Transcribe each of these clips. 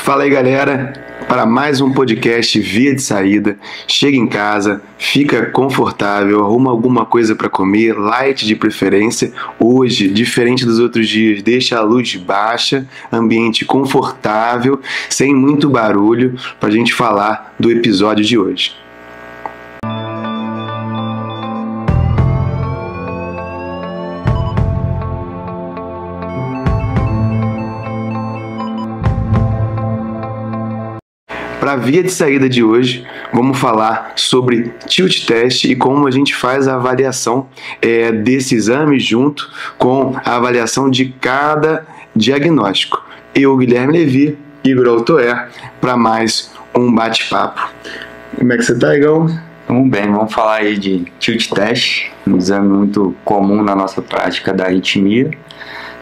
Fala aí, galera, para mais um podcast Via de Saída. Chega em casa, fica confortável, arruma alguma coisa para comer, light de preferência. Hoje, diferente dos outros dias, deixa a luz baixa, ambiente confortável, sem muito barulho, para a gente falar do episódio de hoje. Para a via de saída de hoje, vamos falar sobre tilt test e como a gente faz a avaliação desse exame junto com a avaliação de cada diagnóstico. Eu, Guilherme Levi, Igor Altoer, para mais um bate-papo. Como é que você tá, Igor? Vamos bem, vamos falar aí de tilt test, um exame muito comum na nossa prática da arritmia,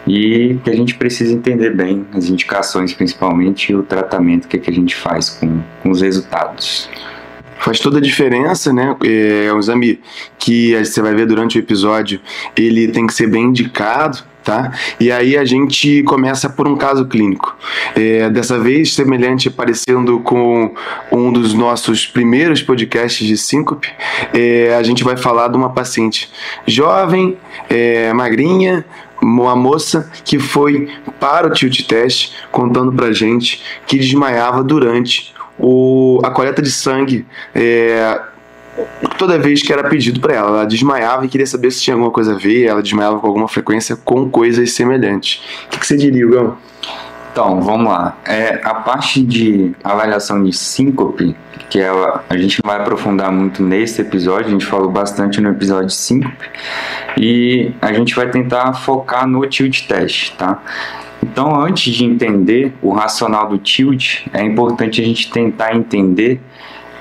e que a gente precisa entender bem as indicações, principalmente, e o tratamento que a gente faz com os resultados. Faz toda a diferença, né? É um exame que você vai ver durante o episódio, ele tem que ser bem indicado, tá? E aí a gente começa por um caso clínico. Dessa vez, semelhante, parecendo com um dos nossos primeiros podcasts de síncope, a gente vai falar de uma paciente jovem, magrinha, uma moça que foi para o tilt test contando pra gente que desmaiava durante a coleta de sangue toda vez que era pedido para ela. Ela desmaiava e queria saber se tinha alguma coisa a ver. Ela desmaiava com alguma frequência com coisas semelhantes. O que você diria, Gão? Então, vamos lá. A parte de avaliação de síncope, que a gente não vai aprofundar muito nesse episódio, a gente falou bastante no episódio de síncope, e a gente vai tentar focar no tilt test, tá? Então, antes de entender o racional do tilt, é importante a gente tentar entender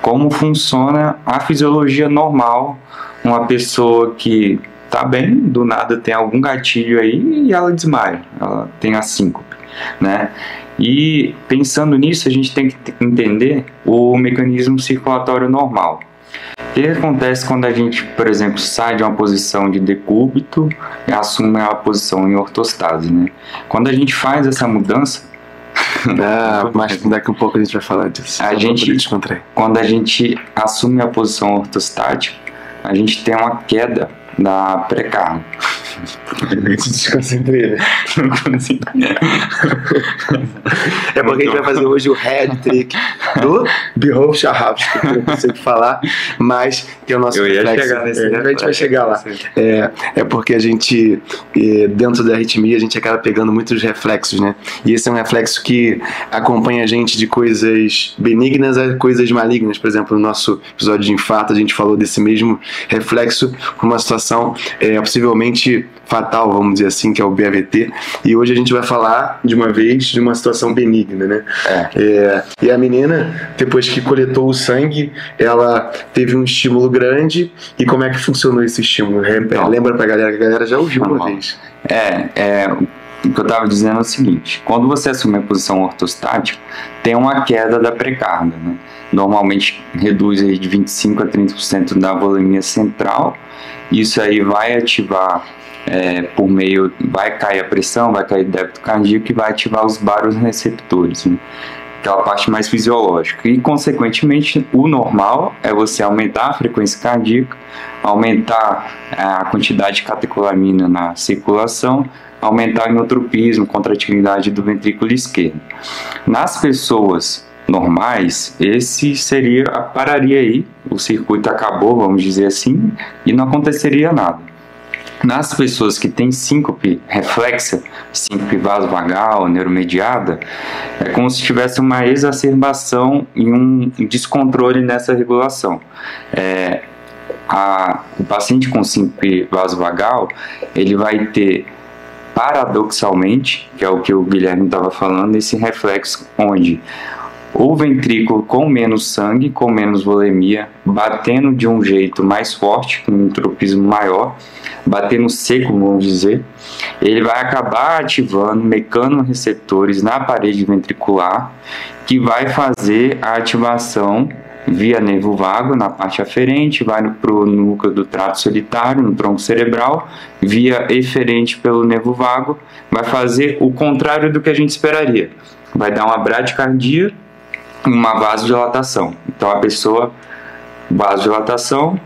como funciona a fisiologia normal. Uma pessoa que tá bem, do nada tem algum gatilho aí e ela desmaia, ela tem a síncope, né? E pensando nisso, a gente tem que entender o mecanismo circulatório normal. O que acontece quando a gente, por exemplo, sai de uma posição de decúbito e assume a posição em ortostase, né? Quando a gente faz essa mudança, mas daqui a um pouco a gente vai falar disso. Quando a gente assume a posição ortostática, a gente tem uma queda da pré-carga. Desconcentrei, né? É porque a gente vai fazer hoje o head trick do Behold Shahavsky, que eu não consigo falar, mas que é o nosso reflexo. A gente vai chegar lá. É porque a gente, dentro da arritmia, a gente acaba pegando muitos reflexos, né? E esse é um reflexo que acompanha a gente de coisas benignas a coisas malignas. Por exemplo, no nosso episódio de infarto, a gente falou desse mesmo reflexo com uma situação possivelmente fatal, vamos dizer assim, que é o BAVT, e hoje a gente vai falar de uma vez de uma situação benigna, né? E a menina, depois que coletou o sangue, ela teve um estímulo grande. E como é que funcionou esse estímulo? Lembra pra galera, que a galera já ouviu uma vez. O que eu estava dizendo é o seguinte: quando você assume a posição ortostática, tem uma queda da pré-carga, né? Normalmente reduz aí de 25% a 30% da volemia central. Isso aí vai ativar vai cair a pressão, vai cair o débito cardíaco e vai ativar os baroreceptores, né? Aquela parte mais fisiológica. E, consequentemente, o normal é você aumentar a frequência cardíaca, aumentar a quantidade de catecolamina na circulação, aumentar o inotropismo, contratilidade do ventrículo esquerdo. Nas pessoas normais, pararia aí, o circuito acabou, vamos dizer assim, e não aconteceria nada. Nas pessoas que têm síncope reflexa, síncope vasovagal, neuromediada, é como se tivesse uma exacerbação e um descontrole nessa regulação. O paciente com síncope vasovagal, ele vai ter, paradoxalmente, que é o que o Guilherme estava falando, esse reflexo onde o ventrículo com menos sangue, com menos volemia, batendo de um jeito mais forte, com um tropismo maior, batendo seco, vamos dizer, ele vai acabar ativando mecanorreceptores na parede ventricular, que vai fazer a ativação via nervo vago na parte aferente, vai para o núcleo do trato solitário, no tronco cerebral, via eferente pelo nervo vago, vai fazer o contrário do que a gente esperaria. vai dar uma bradicardia e uma vasodilatação. Então a pessoa, vasodilatação,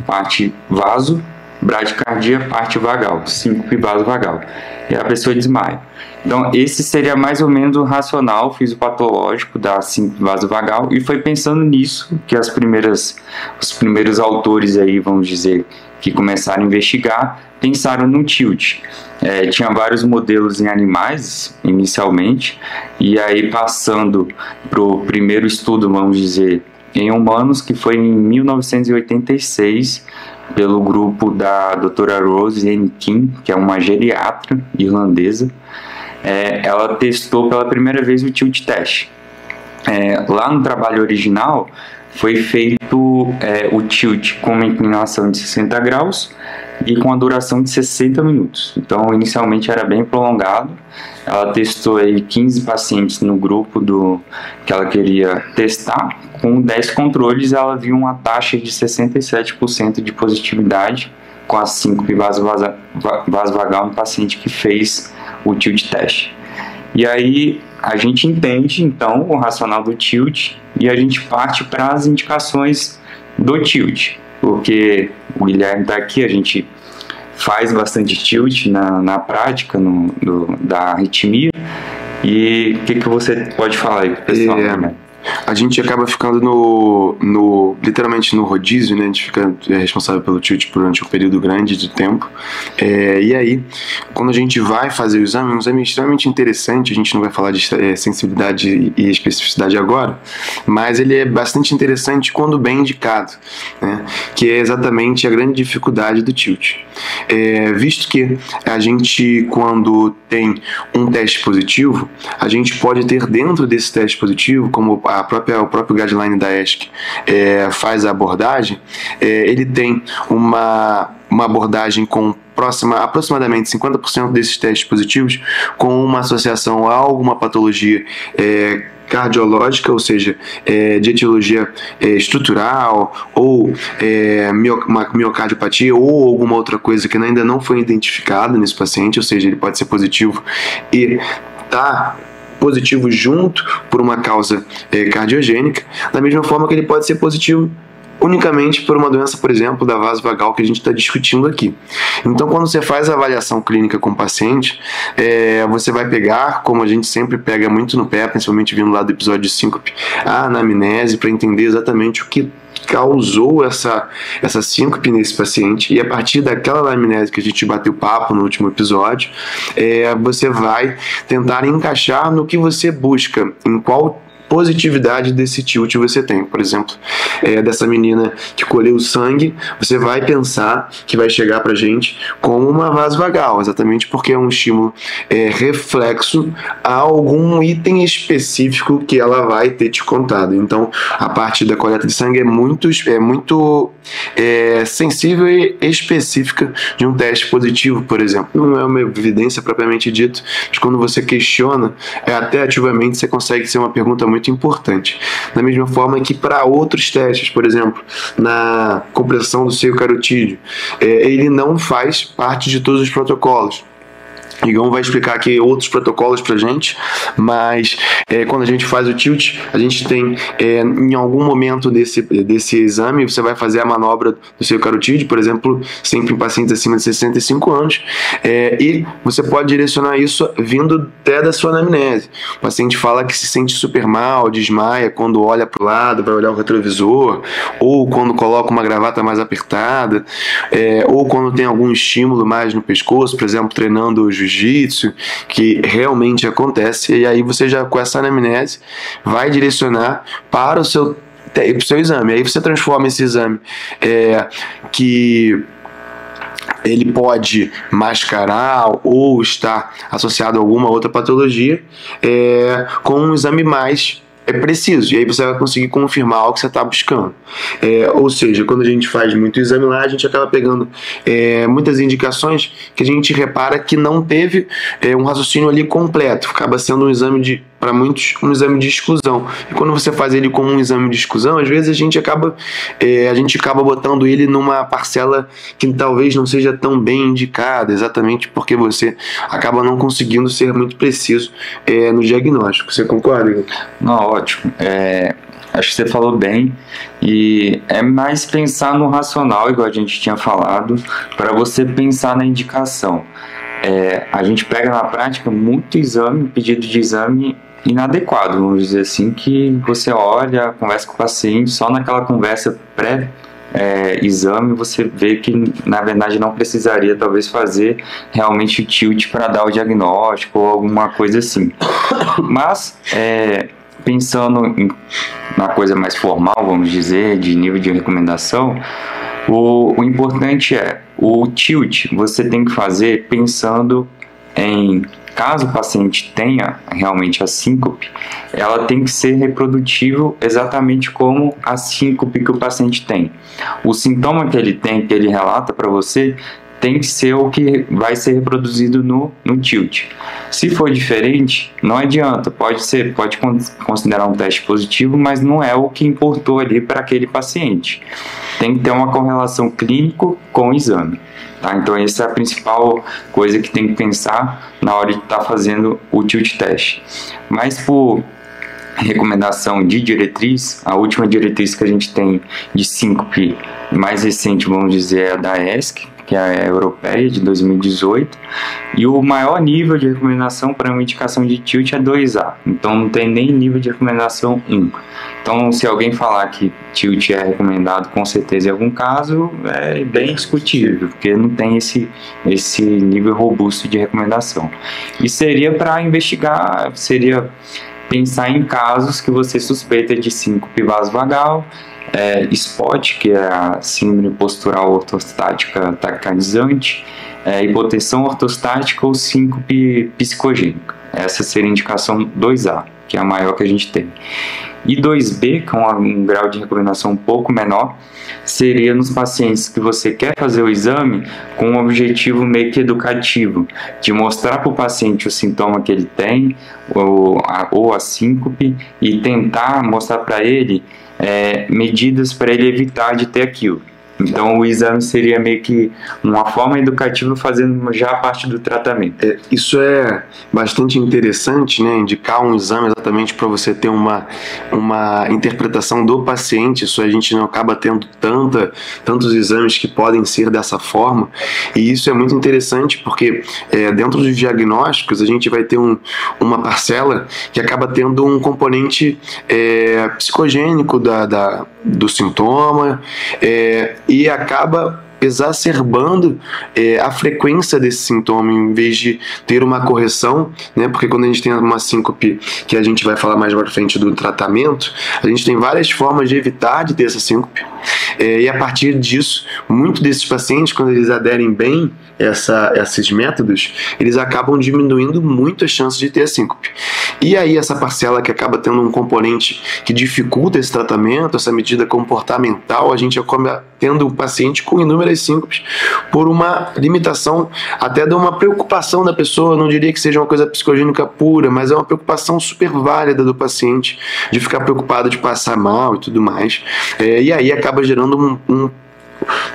parte vaso, bradicardia, parte vagal, síncope vasovagal. E a pessoa desmaia. Então esse seria mais ou menos o racional fisiopatológico da síncope vasovagal, e foi pensando nisso que os primeiros autores aí, vamos dizer, que começaram a investigar, pensaram no tilt. Tinha vários modelos em animais, inicialmente, e aí passando para o primeiro estudo, vamos dizer, em humanos, que foi em 1986, pelo grupo da doutora Rose N. King, que é uma geriatra irlandesa. Ela testou pela primeira vez o tilt test. Lá no trabalho original, foi feito o tilt com uma inclinação de 60 graus e com a duração de 60 minutos. Então, inicialmente era bem prolongado. Ela testou aí 15 pacientes no grupo que ela queria testar. Com 10 controles, ela viu uma taxa de 67% de positividade com a síncope vasovagal no paciente que fez o tilt test. E aí a gente entende então o racional do tilt e a gente parte para as indicações do tilt, porque o Guilherme está aqui, a gente faz bastante tilt na prática da arritmia. E o que você pode falar aí, pessoal? A gente acaba ficando literalmente no rodízio, né? A gente fica responsável pelo tilt durante um período grande de tempo. E aí, quando a gente vai fazer o exame, é um exame extremamente interessante. A gente não vai falar de sensibilidade e especificidade agora, mas ele é bastante interessante quando bem indicado, né? Que é exatamente a grande dificuldade do tilt. Visto que a gente, quando tem um teste positivo, a gente pode ter dentro desse teste positivo, como o próprio guideline da ESC faz a abordagem, ele tem uma abordagem com aproximadamente 50% desses testes positivos com uma associação a alguma patologia cardiológica, ou seja, de etiologia estrutural, ou uma miocardiopatia, ou alguma outra coisa que ainda não foi identificada nesse paciente, ou seja, ele pode ser positivo e está positivo junto por uma causa cardiogênica, da mesma forma que ele pode ser positivo unicamente por uma doença, por exemplo, da vasovagal que a gente está discutindo aqui. Então, quando você faz a avaliação clínica com o paciente, você vai pegar, como a gente sempre pega muito no pé, principalmente vindo lá do episódio de síncope, a anamnese, para entender exatamente o que causou essa síncope nesse paciente, e a partir daquela anamnese que a gente bateu papo no último episódio, você vai tentar encaixar no que você busca, em qual positividade desse tilt você tem. Por exemplo, dessa menina que colheu sangue, você vai pensar que vai chegar pra gente como uma vasovagal, exatamente porque é um estímulo reflexo a algum item específico que ela vai ter te contado. Então, a parte da coleta de sangue é muito sensível e específica de um teste positivo, por exemplo. Não é uma evidência propriamente dita, mas quando você questiona, até ativamente você consegue ser uma pergunta muito importante. Da mesma forma que para outros testes, por exemplo, na compressão do seio carotídeo, ele não faz parte de todos os protocolos. Igão vai explicar aqui outros protocolos pra gente, mas quando a gente faz o tilt, a gente tem em algum momento desse exame, você vai fazer a manobra do seio carotídeo, por exemplo, sempre em pacientes acima de 65 anos, e você pode direcionar isso vindo até da sua anamnese. O paciente fala que se sente super mal, desmaia quando olha para o lado, vai olhar o retrovisor, ou quando coloca uma gravata mais apertada, ou quando tem algum estímulo mais no pescoço, por exemplo, treinando o jiu-jitsu, que realmente acontece, e aí você já com essa anamnese vai direcionar para o seu exame. Aí você transforma esse exame que ele pode mascarar ou estar associado a alguma outra patologia com um exame mais preciso, e aí você vai conseguir confirmar o que você está buscando. Ou seja, quando a gente faz muito exame lá, a gente acaba pegando muitas indicações que a gente repara que não teve um raciocínio ali completo, acaba sendo um exame de para muitos um exame de exclusão. E quando você faz ele como um exame de exclusão, às vezes a gente acaba botando ele numa parcela que talvez não seja tão bem indicada, exatamente porque você acaba não conseguindo ser muito preciso no diagnóstico. Você concorda? Não, ótimo. Acho que você falou bem, e é mais pensar no racional, igual a gente tinha falado, para você pensar na indicação. A gente pega na prática muito exame, pedido de exame inadequado, vamos dizer assim, que você olha, conversa com o paciente, só naquela conversa pré-exame você vê que na verdade não precisaria talvez fazer realmente o tilt para dar o diagnóstico ou alguma coisa assim. Mas pensando na coisa mais formal, vamos dizer, de nível de recomendação, o importante o tilt você tem que fazer pensando em, caso o paciente tenha realmente a síncope, ela tem que ser reprodutível exatamente como a síncope que o paciente tem. O sintoma que ele tem, que ele relata para você, tem que ser o que vai ser reproduzido no tilt. Se for diferente, não adianta, pode considerar um teste positivo, mas não é o que importou ali para aquele paciente. Tem que ter uma correlação clínico com o exame. Tá? Então essa é a principal coisa que tem que pensar na hora de estar fazendo o tilt teste. Mas por recomendação de diretriz, a última diretriz que a gente tem de síncope mais recente, vamos dizer, é a da ESC, que é a europeia, de 2018, e o maior nível de recomendação para uma indicação de tilt é 2A, então não tem nem nível de recomendação 1. Então, se alguém falar que tilt é recomendado com certeza em algum caso, é bem discutível, porque não tem esse nível robusto de recomendação. E seria para investigar, seria pensar em casos que você suspeita de síncope vasovagal, SPOT, que é a síndrome postural ortostática taquicardizante, hipotensão ortostática ou síncope psicogênica. Essa seria a indicação 2A, que é a maior que a gente tem. E 2B, com um grau de recomendação um pouco menor, seria nos pacientes que você quer fazer o exame com um objetivo meio que educativo, de mostrar para o paciente o sintoma que ele tem, ou a síncope, e tentar mostrar para ele medidas para ele evitar de ter aquilo. Então o exame seria meio que uma forma educativa fazendo já parte do tratamento. Isso é bastante interessante, né? Indicar um exame exatamente para você ter uma interpretação do paciente. Isso a gente não acaba tendo tantos exames que podem ser dessa forma, e isso é muito interessante porque dentro dos diagnósticos a gente vai ter uma parcela que acaba tendo um componente psicogênico do sintoma, e acaba exacerbando a frequência desse sintoma, em vez de ter uma correção, né? Porque quando a gente tem uma síncope, que a gente vai falar mais para frente do tratamento, a gente tem várias formas de evitar de ter essa síncope, e a partir disso, muitos desses pacientes, quando eles aderem bem esses métodos, eles acabam diminuindo muito as chances de ter a síncope. E aí essa parcela que acaba tendo um componente que dificulta esse tratamento, essa medida comportamental, a gente acaba tendo o paciente com inúmeras síncopes por uma limitação, até de uma preocupação da pessoa. Não diria que seja uma coisa psicogênica pura, mas é uma preocupação super válida do paciente, de ficar preocupado de passar mal e tudo mais, e aí acaba gerando um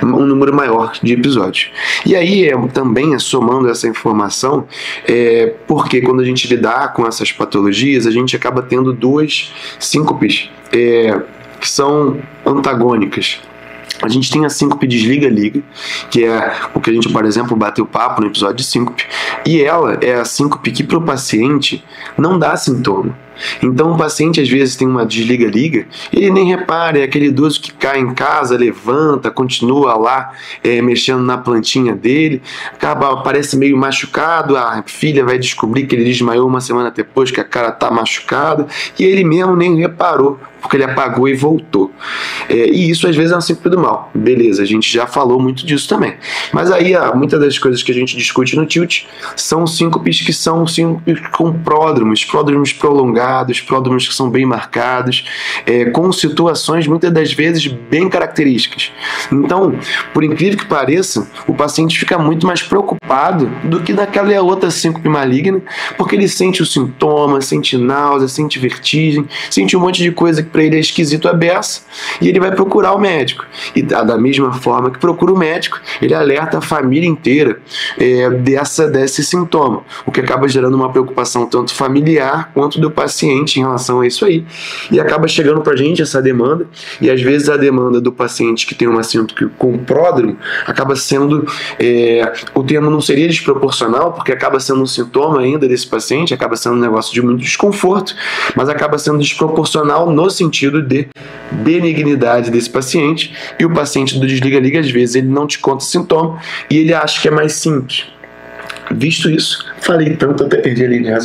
número maior de episódios. E aí também somando essa informação, porque quando a gente lidar com essas patologias, a gente acaba tendo duas síncopes que são antagônicas. A gente tem a síncope desliga-liga, que é o que a gente, por exemplo, bateu papo no episódio de síncope, e ela é a síncope que para o paciente não dá sintoma. Então o paciente às vezes tem uma desliga-liga, ele nem repara, é aquele idoso que cai em casa, levanta, continua lá mexendo na plantinha dele, parece meio machucado, a filha vai descobrir que ele desmaiou uma semana depois, que a cara está machucada, e ele mesmo nem reparou, porque ele apagou e voltou. E isso às vezes é uma síncope do mal. Beleza, a gente já falou muito disso também. Mas aí muitas das coisas que a gente discute no tilt são síncopes que são síncopes com pródromos prolongados, marcados, pródromos que são bem marcados, com situações muitas das vezes bem características. Então, por incrível que pareça, o paciente fica muito mais preocupado do que daquela outra síncope maligna, porque ele sente o sintoma, sente náusea, sente vertigem, sente um monte de coisa que para ele é esquisito, é beça, e ele vai procurar o médico. E da mesma forma que procura o médico, ele alerta a família inteira desse sintoma, o que acaba gerando uma preocupação tanto familiar quanto do paciente em relação a isso aí. E acaba chegando para a gente essa demanda, e às vezes a demanda do paciente que tem uma síndrome com pródromo acaba sendo, o termo não seria desproporcional, porque acaba sendo um sintoma ainda desse paciente, acaba sendo um negócio de muito desconforto, mas acaba sendo desproporcional no sentido de benignidade desse paciente, e o paciente do desliga-liga, às vezes, ele não te conta sintoma e ele acha que é mais simples. Visto isso, falei tanto, até perdi a linha.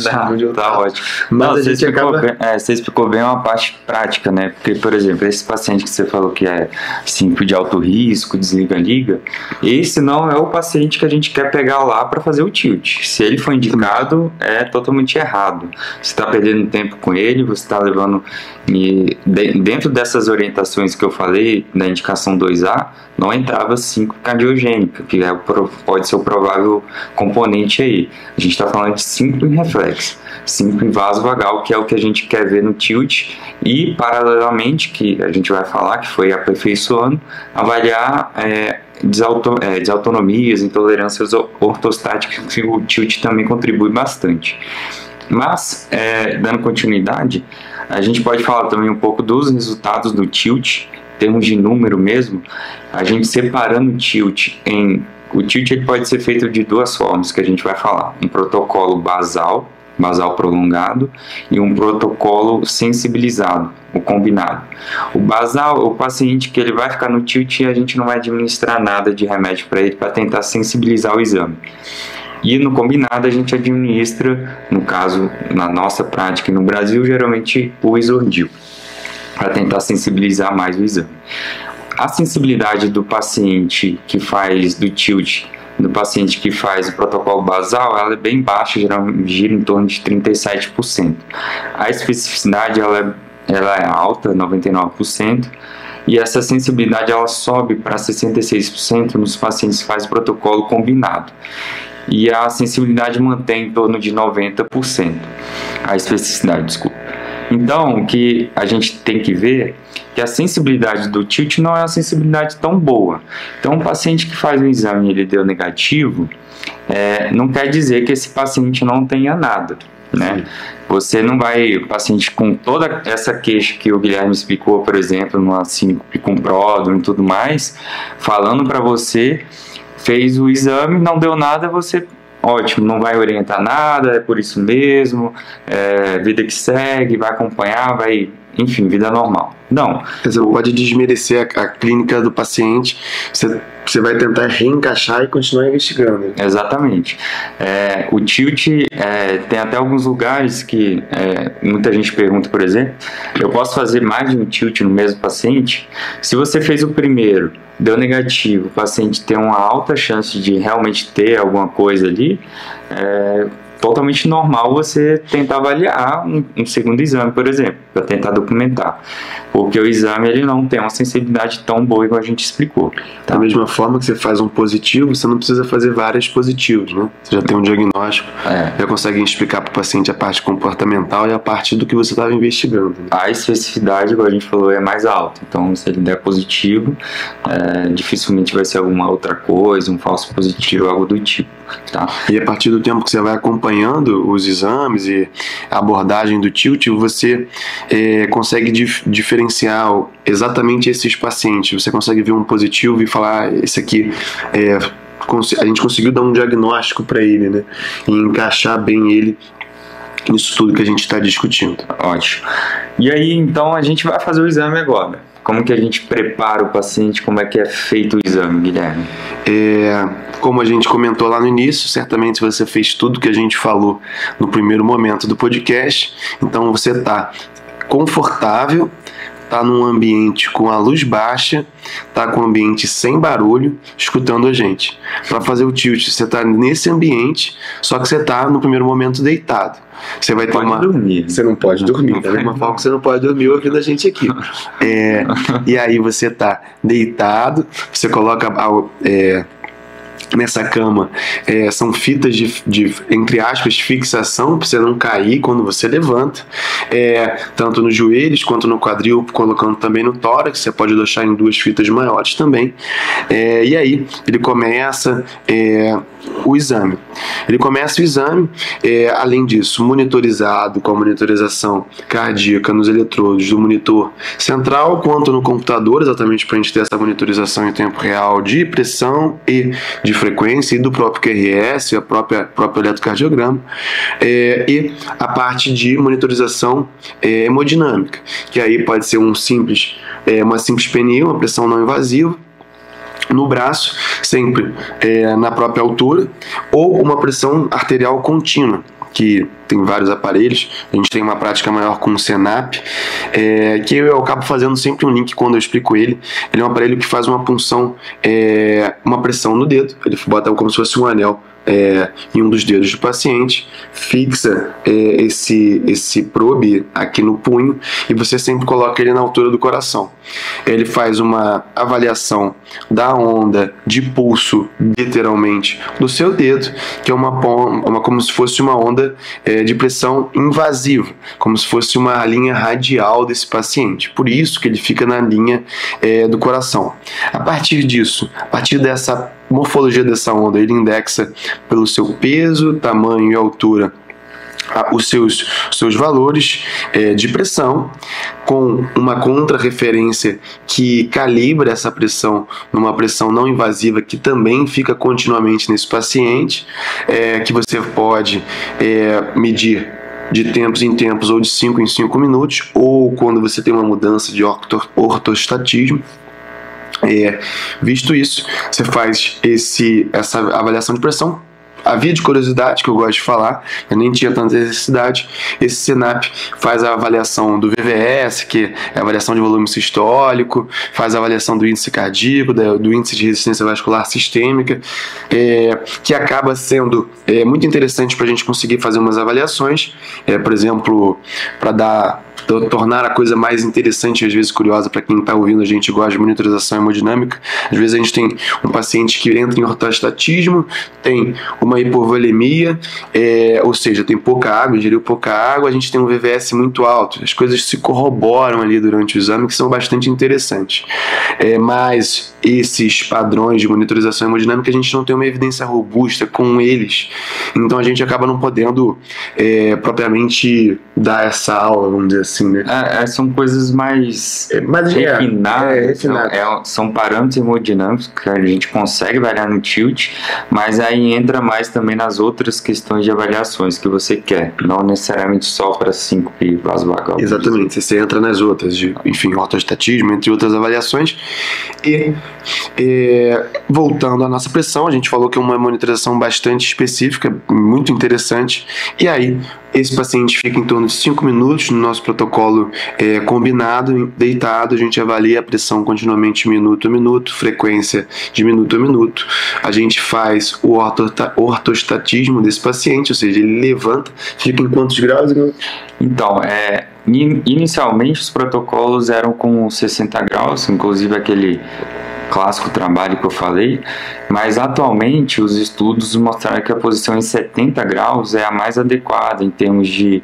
Tá ótimo. Mas você explicou bem uma parte prática, né? Porque, por exemplo, esse paciente que você falou que é síndrome de alto risco, desliga-liga, esse não é o paciente que a gente quer pegar lá para fazer o tilt. Se ele for indicado, é totalmente errado. Você está perdendo tempo com ele, você está levando... E dentro dessas orientações que eu falei, da indicação 2A, não entrava síncope cardiogênica, que pode ser o provável componente aí. A gente está falando de síncope reflexo, síncope vasovagal, que é o que a gente quer ver no tilt, e paralelamente, que a gente vai falar, que foi aperfeiçoando, avaliar desautonomias, intolerâncias ortostáticas, que o tilt também contribui bastante. Mas, dando continuidade, a gente pode falar também um pouco dos resultados do tilt, em termos de número mesmo, a gente separando o tilt o tilt ele pode ser feito de duas formas que a gente vai falar, um protocolo basal prolongado e um protocolo sensibilizado, o combinado. O basal, o paciente que ele vai ficar no tilt e a gente não vai administrar nada de remédio para ele para tentar sensibilizar o exame. E no combinado a gente administra, no caso, na nossa prática e no Brasil, geralmente o Isordil, para tentar sensibilizar mais o exame. A sensibilidade do paciente que faz do tilt, do paciente que faz o protocolo basal, ela é bem baixa, geralmente gira em torno de 37%. A especificidade ela é alta, 99%. E essa sensibilidade ela sobe para 66% nos pacientes que fazem o protocolo combinado. E a sensibilidade mantém em torno de 90%, a especificidade, desculpa. Então, o que a gente tem que ver é que a sensibilidade do tilt não é uma sensibilidade tão boa. Então, um paciente que faz um exame e ele deu negativo, não quer dizer que esse paciente não tenha nada, né? Você não vai, o paciente com toda essa queixa que o Guilherme explicou, por exemplo, numa síncope com pródromo e tudo mais, falando para você, fez o exame, não deu nada, você, ótimo, não vai orientar nada, é por isso mesmo, vida que segue, vai acompanhar, vai, enfim, vida normal. Não. Você pode desmerecer a clínica do paciente, você vai tentar reencaixar e continuar investigando. Exatamente. O tilt, tem até alguns lugares que muita gente pergunta, por exemplo, eu posso fazer mais de um tilt no mesmo paciente? Se você fez o primeiro, deu negativo, o paciente tem uma alta chance de realmente ter alguma coisa ali, totalmente normal você tentar avaliar um segundo exame, por exemplo, para tentar documentar, porque o exame ele não tem uma sensibilidade tão boa igual a gente explicou. Tá? Da mesma forma que você faz um positivo, você não precisa fazer vários positivos, né? Você já tem um diagnóstico, já consegue explicar para o paciente a parte comportamental e a parte do que você estava investigando. Né? A especificidade, igual a gente falou, é mais alta, então se ele der positivo, dificilmente vai ser alguma outra coisa, um falso positivo, algo do tipo. Tá? E a partir do tempo que você vai acompanhando os exames e a abordagem do tilt, você consegue diferenciar exatamente esses pacientes. Você consegue ver um positivo e falar, esse aqui a gente conseguiu dar um diagnóstico para ele, né? E encaixar bem ele nisso tudo que a gente está discutindo. Ótimo. E aí, então, a gente vai fazer o exame agora. Como que a gente prepara o paciente, como é que é feito o exame, Guilherme? Como a gente comentou lá no início, certamente você fez tudo que a gente falou no primeiro momento do podcast, então você está confortável, estar num ambiente com a luz baixa, tá com o ambiente sem barulho, escutando a gente. Para fazer o tilt, você tá nesse ambiente, só que você tá no primeiro momento deitado. Você vai ter dormir. Você não pode dormir, da mesma forma que você não pode dormir ouvindo a gente aqui. E aí você tá deitado, você coloca nessa cama, são fitas de, entre aspas, fixação, para você não cair quando você levanta, tanto nos joelhos quanto no quadril, colocando também no tórax. Você pode deixar em 2 fitas maiores também. E aí ele começa o exame. Além disso, monitorizado com a monitorização cardíaca nos eletrodos do monitor central, quanto no computador, exatamente para a gente ter essa monitorização em tempo real de pressão e de frequência, e do próprio QRS, o próprio eletrocardiograma, e a parte de monitorização hemodinâmica, que aí pode ser uma simples PNI, uma pressão não invasiva, no braço, sempre na própria altura, ou uma pressão arterial contínua, que tem vários aparelhos. A gente tem uma prática maior com o Senap, que eu acabo fazendo sempre um link quando eu explico ele. Ele é um aparelho que faz uma punção, uma pressão no dedo, ele bota como se fosse um anel em um dos dedos do paciente, fixa esse probe aqui no punho, e você sempre coloca ele na altura do coração. Ele faz uma avaliação da onda de pulso, literalmente, do seu dedo, que é como se fosse uma onda de pressão invasiva, como se fosse uma linha radial desse paciente. Por isso que ele fica na linha do coração. A partir disso, a partir dessa morfologia dessa onda, ele indexa pelo seu peso, tamanho e altura os seus valores de pressão, com uma contrarreferência que calibra essa pressão numa pressão não invasiva, que também fica continuamente nesse paciente, que você pode medir de tempos em tempos, ou de 5 em 5 minutos, ou quando você tem uma mudança de ortostatismo. Visto isso, você faz essa avaliação de pressão. A via de curiosidade, que eu gosto de falar, eu nem tinha tanta necessidade. Esse Senap faz a avaliação do VVS, que é a avaliação de volume sistólico, faz a avaliação do índice cardíaco, do índice de resistência vascular sistêmica, que acaba sendo muito interessante para a gente conseguir fazer umas avaliações, por exemplo, para tornar a coisa mais interessante e às vezes curiosa para quem está ouvindo a gente e gosta de monitorização hemodinâmica. Às vezes a gente tem um paciente que entra em ortostatismo, tem uma hipovolemia, ou seja, tem pouca água, ingeriu pouca água, a gente tem um VVS muito alto. As coisas se corroboram ali durante o exame, que são bastante interessantes. Mas esses padrões de monitorização hemodinâmica, a gente não tem uma evidência robusta com eles, então a gente acaba não podendo propriamente dar essa aula, vamos dizer assim, né? São coisas mais refinadas, são parâmetros hemodinâmicos que a gente consegue avaliar no tilt, mas aí entra mais também nas outras questões de avaliações que você quer, não necessariamente só para síncope vasovagal. Exatamente, você entra nas outras, enfim, ortostatismo, entre outras avaliações. E voltando à nossa pressão, a gente falou que é uma monitorização bastante específica, muito interessante, e aí esse paciente fica em torno de 5 minutos no nosso protocolo combinado, deitado. A gente avalia a pressão continuamente minuto a minuto, frequência de minuto a minuto. A gente faz o ortostatismo desse paciente, ou seja, ele levanta, fica em quantos graus? Então, inicialmente os protocolos eram com 60 graus, inclusive aquele clássico trabalho que eu falei, mas atualmente os estudos mostraram que a posição em 70 graus é a mais adequada em termos de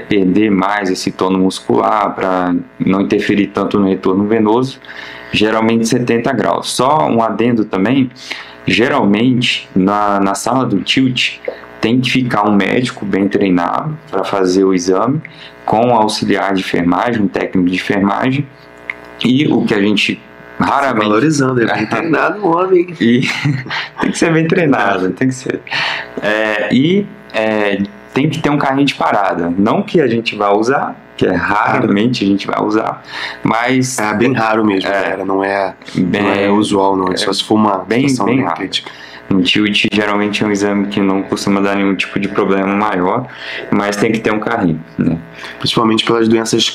perder mais esse tono muscular, para não interferir tanto no retorno venoso, geralmente 70 graus. Só um adendo também, geralmente na sala do tilt tem que ficar um médico bem treinado para fazer o exame, com um auxiliar de enfermagem, um técnico de enfermagem, e o que a gente raramente... Valorizando, é bem treinado o homem. E tem que ser bem treinado, tem que ser. Tem que ter um carrinho de parada. Não que a gente vá usar, que raramente a gente vai usar, mas... É bem raro mesmo, galera. Não é usual, não. Só se for uma bem raro. Um tilt geralmente é um exame que não costuma dar nenhum tipo de problema maior, mas tem que ter um carrinho, né? Principalmente pelas doenças,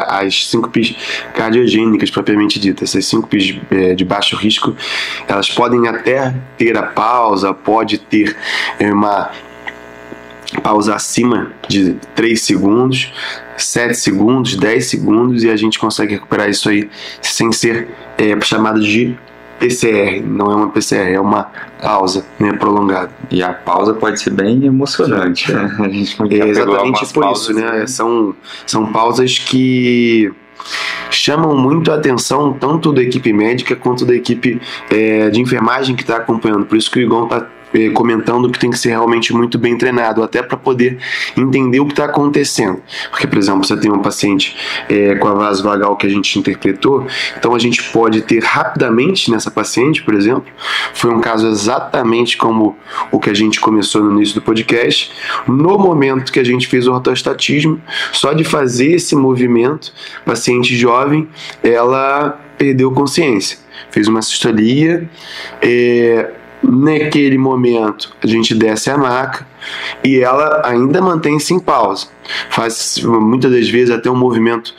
as síncopes cardiogênicas propriamente ditas. Essas síncopes de baixo risco, elas podem até ter a pausa, pode ter uma pausa acima de 3 segundos, 7 segundos, 10 segundos, e a gente consegue recuperar isso aí sem ser chamado de PCR. Não é uma PCR, é uma pausa, né, prolongada. E a pausa pode ser bem emocionante, né? A gente exatamente por isso, né? São pausas que chamam muito a atenção tanto da equipe médica quanto da equipe de enfermagem que está acompanhando. Por isso que o Igor está comentando que tem que ser realmente muito bem treinado, até para poder entender o que está acontecendo. Porque, por exemplo, você tem um paciente com a vasovagal que a gente interpretou, então a gente pode ter rapidamente nessa paciente, por exemplo, foi um caso exatamente como o que a gente começou no início do podcast, no momento que a gente fez o ortostatismo, só de fazer esse movimento, paciente jovem, ela perdeu consciência, fez uma sistolia, naquele momento a gente desce a maca e ela ainda mantém-se em pausa, faz muitas das vezes até um movimento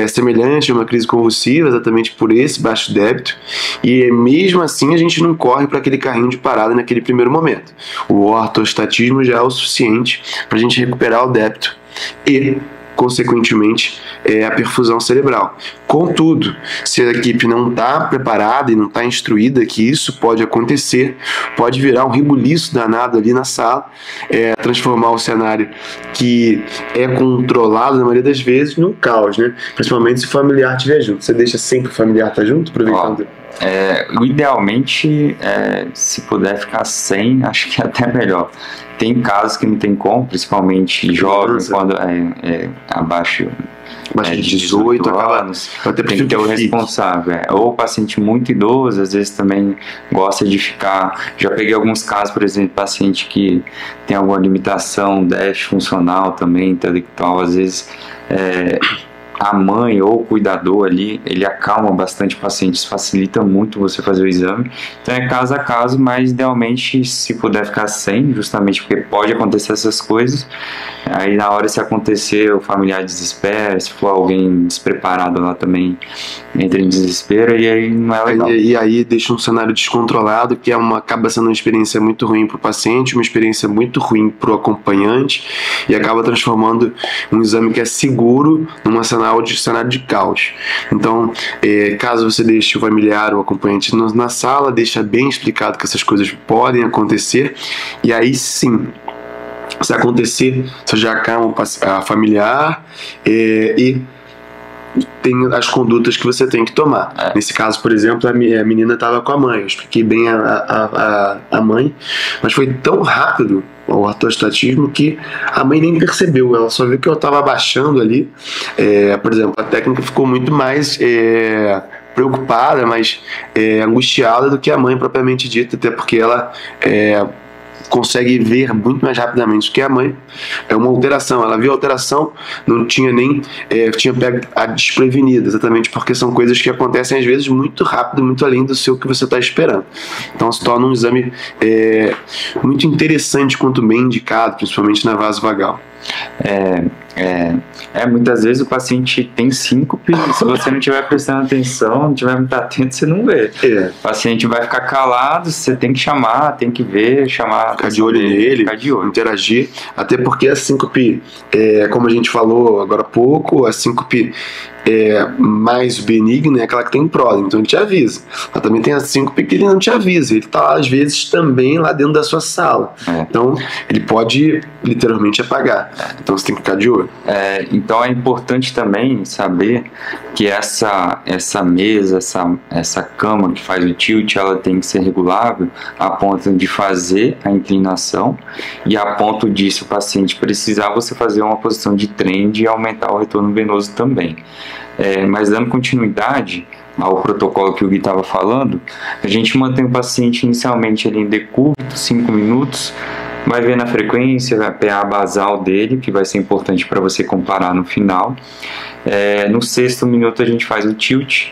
semelhante a uma crise convulsiva, exatamente por esse baixo débito, e mesmo assim a gente não corre para aquele carrinho de parada naquele primeiro momento. O ortostatismo já é o suficiente para a gente recuperar o débito e consequentemente a perfusão cerebral. Contudo, se a equipe não está preparada e não está instruída que isso pode acontecer, pode virar um rebuliço danado ali na sala, transformar o cenário que é controlado na maioria das vezes num caos, né? Principalmente se o familiar estiver junto. Você deixa sempre o familiar estar junto, aproveitando? Idealmente, se puder ficar sem, acho que é até melhor. Tem casos que não tem como, principalmente jovens, quando abaixo de 18 anos, tem que ter o responsável. Ou o paciente muito idoso, às vezes também gosta de ficar. Já peguei alguns casos, por exemplo, paciente que tem alguma limitação, déficit funcional também, intelectual, às vezes a mãe ou o cuidador ali, ele acalma bastante o paciente, isso facilita muito você fazer o exame. Então é caso a caso, mas idealmente se puder ficar sem, justamente porque pode acontecer essas coisas. Aí na hora, se acontecer, o familiar desespera, se for alguém despreparado lá também entra em desespero, e aí não é legal. E aí deixa um cenário descontrolado, que acaba sendo uma experiência muito ruim para o paciente, uma experiência muito ruim para o acompanhante, e acaba transformando um exame que é seguro num cenário de caos. Então, caso você deixe o familiar ou o acompanhante na sala, deixa bem explicado que essas coisas podem acontecer, e aí sim, se acontecer, você já acalma a familiar e tem as condutas que você tem que tomar. Nesse caso, por exemplo, a menina estava com a mãe, eu expliquei bem a mãe, mas foi tão rápido o ortostatismo que a mãe nem percebeu, ela só viu que eu estava abaixando ali. Por exemplo, a técnica ficou muito mais preocupada, mais angustiada do que a mãe propriamente dita, até porque ela consegue ver muito mais rapidamente do que a mãe. É uma alteração, ela viu a alteração, não tinha nem tinha pego a desprevenida, exatamente porque são coisas que acontecem às vezes muito rápido, muito além do seu que você está esperando. Então se torna um exame muito interessante quanto bem indicado, principalmente na vasovagal. Muitas vezes o paciente tem síncope, e se você não estiver prestando atenção, não estiver muito atento, você não vê. O paciente vai ficar calado, você tem que chamar, tem que ver, ficar de olho nele, interagir, até porque a síncope, como a gente falou agora há pouco, a síncope mais benigna é aquela que tem pródromo, então ele te avisa. Mas também tem a síncope que ele não te avisa, ele está às vezes também lá dentro da sua sala, então ele pode literalmente apagar, então você tem que ficar de olho. Então é importante também saber que essa mesa, essa cama que faz o tilt, ela tem que ser regulável a ponto de fazer a inclinação, e a ponto disso o paciente precisar você fazer uma posição de trend e aumentar o retorno venoso também. Mas dando continuidade ao protocolo que o Gui estava falando, a gente mantém o paciente inicialmente ali em decúbito, 5 minutos, vai ver na frequência, a PA basal dele, que vai ser importante para você comparar no final. No 6º minuto a gente faz o tilt,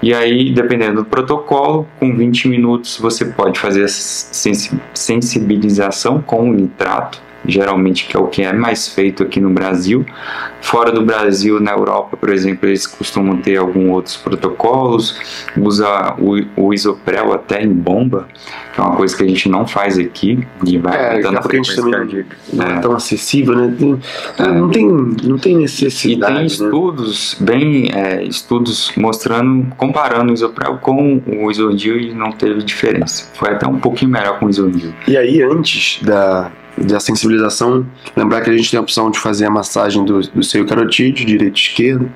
E aí, dependendo do protocolo, com 20 minutos você pode fazer a sensibilização com o nitrato, geralmente que é o que é mais feito aqui no Brasil. Fora do Brasil, na Europa, por exemplo, eles costumam ter alguns outros protocolos, usa o isoprel até em bomba, que é uma coisa que a gente não faz aqui, e vai aumentando a frequência cardíaca. Não é tão acessível, né? Não tem necessidade. E tem estudos, estudos mostrando, comparando o isoprel com o isodil, e não teve diferença. Foi até um pouquinho melhor com o isodil. E aí, antes da sensibilização, lembrar que a gente tem a opção de fazer a massagem do seio carotídeo, direito e esquerdo,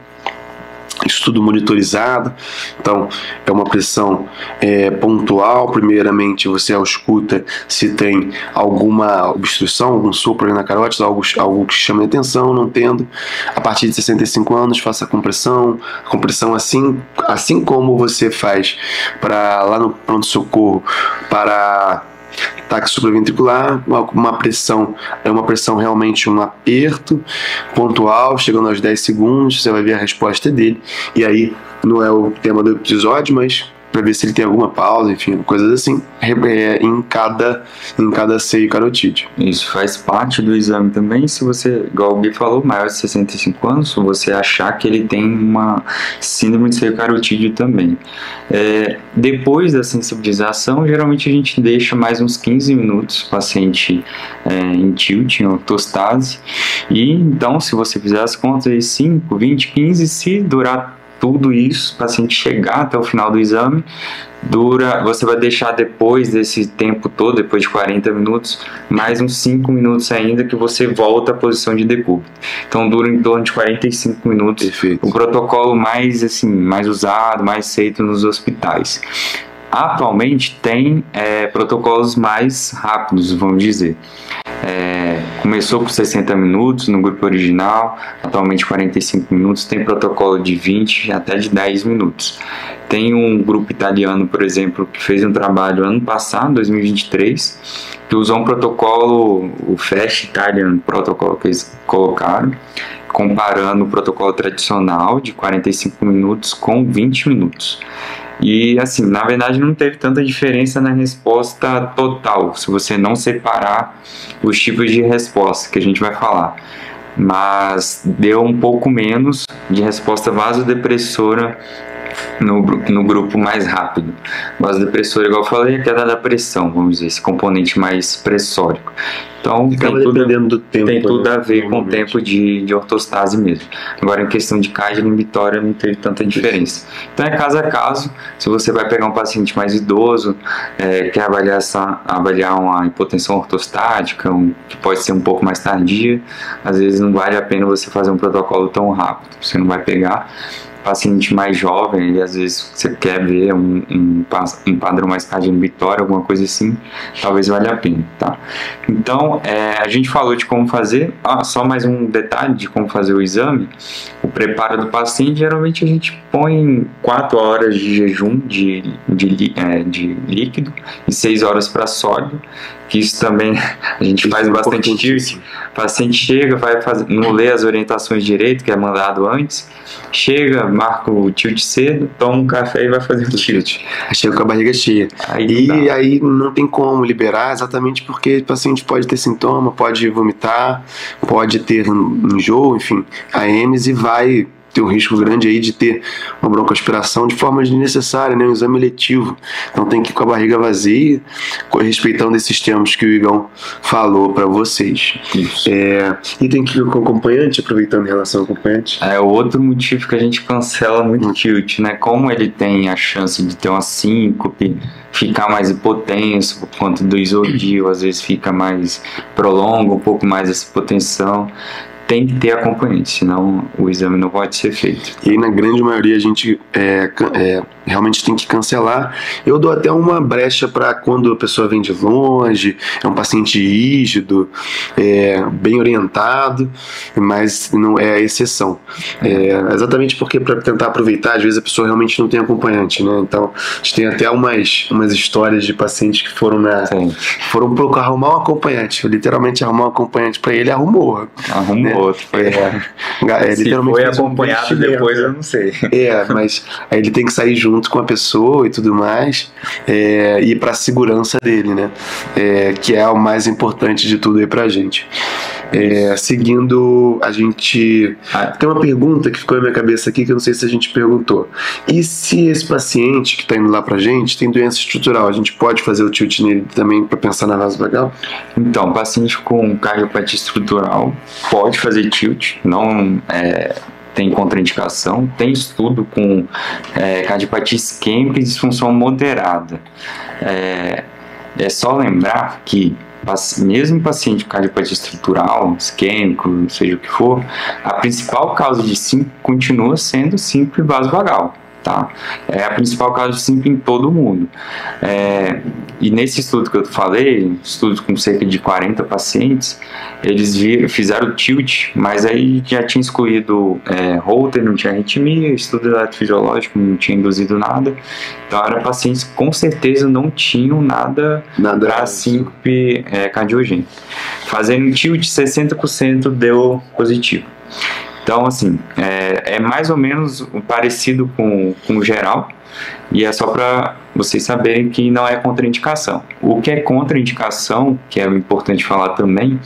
isso tudo monitorizado. Então é uma pressão pontual. Primeiramente você ausculta se tem alguma obstrução, algum sopro ali na carótida, algo que chame a atenção. Não tendo, a partir de 65 anos faça a compressão assim como você faz lá no pronto-socorro para ataque supraventricular. Uma pressão realmente um aperto pontual, chegando aos 10 segundos, você vai ver a resposta dele. E aí, não é o tema do episódio, mas para ver se ele tem alguma pausa, enfim, coisas assim, em cada seio carotídeo. Isso faz parte do exame também. Se você, igual o Gui falou, maior de 65 anos, se você achar que ele tem uma síndrome de seio carotídeo também. Depois da sensibilização, geralmente a gente deixa mais uns 15 minutos o paciente em tilt, em ortostase, e então, se você fizer as contas aí, 5, 20, 15, se durar tudo isso, o paciente chegar até o final do exame, você vai deixar depois desse tempo todo, depois de 40 minutos, mais uns 5 minutos ainda, que você volta à posição de decúbito. Então dura em torno de 45 minutos. Perfeito. O protocolo mais usado, mais feito nos hospitais. Atualmente tem protocolos mais rápidos, vamos dizer. Começou com 60 minutos no grupo original, atualmente 45 minutos, tem protocolo de 20 até de 10 minutos. Tem um grupo italiano, por exemplo, que fez um trabalho ano passado, 2023, que usou um protocolo, o Fast Italian Protocol que eles colocaram, comparando o protocolo tradicional de 45 minutos com 20 minutos. E assim, na verdade não teve tanta diferença na resposta total, se você não separar os tipos de resposta que a gente vai falar, mas deu um pouco menos de resposta vasodepressora no grupo mais rápido. Vasodepressora, igual eu falei, é a queda da pressão, vamos dizer, esse componente mais pressórico. Então tem tudo a ver com o tempo de ortostase mesmo. Agora, em questão de carga inibitória, não teve tanta diferença. Então é caso a caso. Se você vai pegar um paciente mais idoso, quer avaliar uma hipotensão ortostática, que pode ser um pouco mais tardia, às vezes não vale a pena você fazer um protocolo tão rápido. Você não vai pegar paciente mais jovem, e às vezes você quer ver um padrão mais cardioinibitório, alguma coisa assim, talvez valha a pena, tá? Então, a gente falou de como fazer, só mais um detalhe de como fazer o exame. O preparo do paciente, geralmente a gente põe 4 horas de jejum de líquido e 6 horas para sólido, que isso também a gente faz bastante tilt. O paciente chega, não lê as orientações direito, que é mandado antes, chega, marca o tilt cedo, toma um café e vai fazer o tilt. Chega com a barriga cheia. Aí não tem como liberar, exatamente porque o paciente pode ter sintoma, pode vomitar, pode ter enjoo, enfim, AMs, e vai ter um risco grande aí de ter uma broncoaspiração de forma desnecessária, né? Um exame eletivo. Então tem que ir com a barriga vazia, respeitando esses termos que o Igão falou para vocês. E tem que ir com acompanhante, aproveitando em relação ao acompanhante. É o outro motivo que a gente cancela muito tilt, né? Como ele tem a chance de ter uma síncope, ficar mais hipotenso por conta do isodil, às vezes fica mais, prolonga um pouco mais essa hipotensão. Tem que ter acompanhante, senão o exame não pode ser feito. E aí, na grande maioria, a gente realmente tem que cancelar. Eu dou até uma brecha para quando a pessoa vem de longe, é um paciente rígido, bem orientado, mas não é a exceção. Exatamente porque, para tentar aproveitar, às vezes a pessoa realmente não tem acompanhante, né? Então, a gente tem até umas histórias de pacientes que foram arrumar um acompanhante, literalmente arrumar um acompanhante para ele, arrumou, né? Outro. Se foi acompanhado depois, eu não sei. Mas aí ele tem que sair junto junto com a pessoa e tudo mais, e para a segurança dele, né? Que é o mais importante de tudo aí pra gente. Seguindo, a gente tem uma pergunta que ficou na minha cabeça aqui que eu não sei se a gente perguntou. E se esse paciente que está indo lá pra gente tem doença estrutural, a gente pode fazer o tilt nele também para pensar na vasovagal? Então, paciente com cardiopatia estrutural pode fazer tilt, não tem contraindicação. Tem estudo com cardiopatia isquêmica e disfunção moderada. É só lembrar que mesmo paciente com cardiopatia estrutural, isquêmico, seja o que for, a principal causa de SINC continua sendo SINC vasovagal. Tá? É a principal causa de SINC em todo o mundo. E nesse estudo que eu falei, estudo com cerca de 40 pacientes, eles fizeram tilt, mas aí já tinha excluído Holter, não tinha arritmia, estudo eletrofisiológico não tinha induzido nada. Então eram pacientes que com certeza não tinham nada para síncope cardiogênica. Fazendo tilt, 60% deu positivo. Então, assim, é mais ou menos parecido com o geral, e é só para vocês saberem que não é contraindicação. O que é contraindicação, que é importante falar também,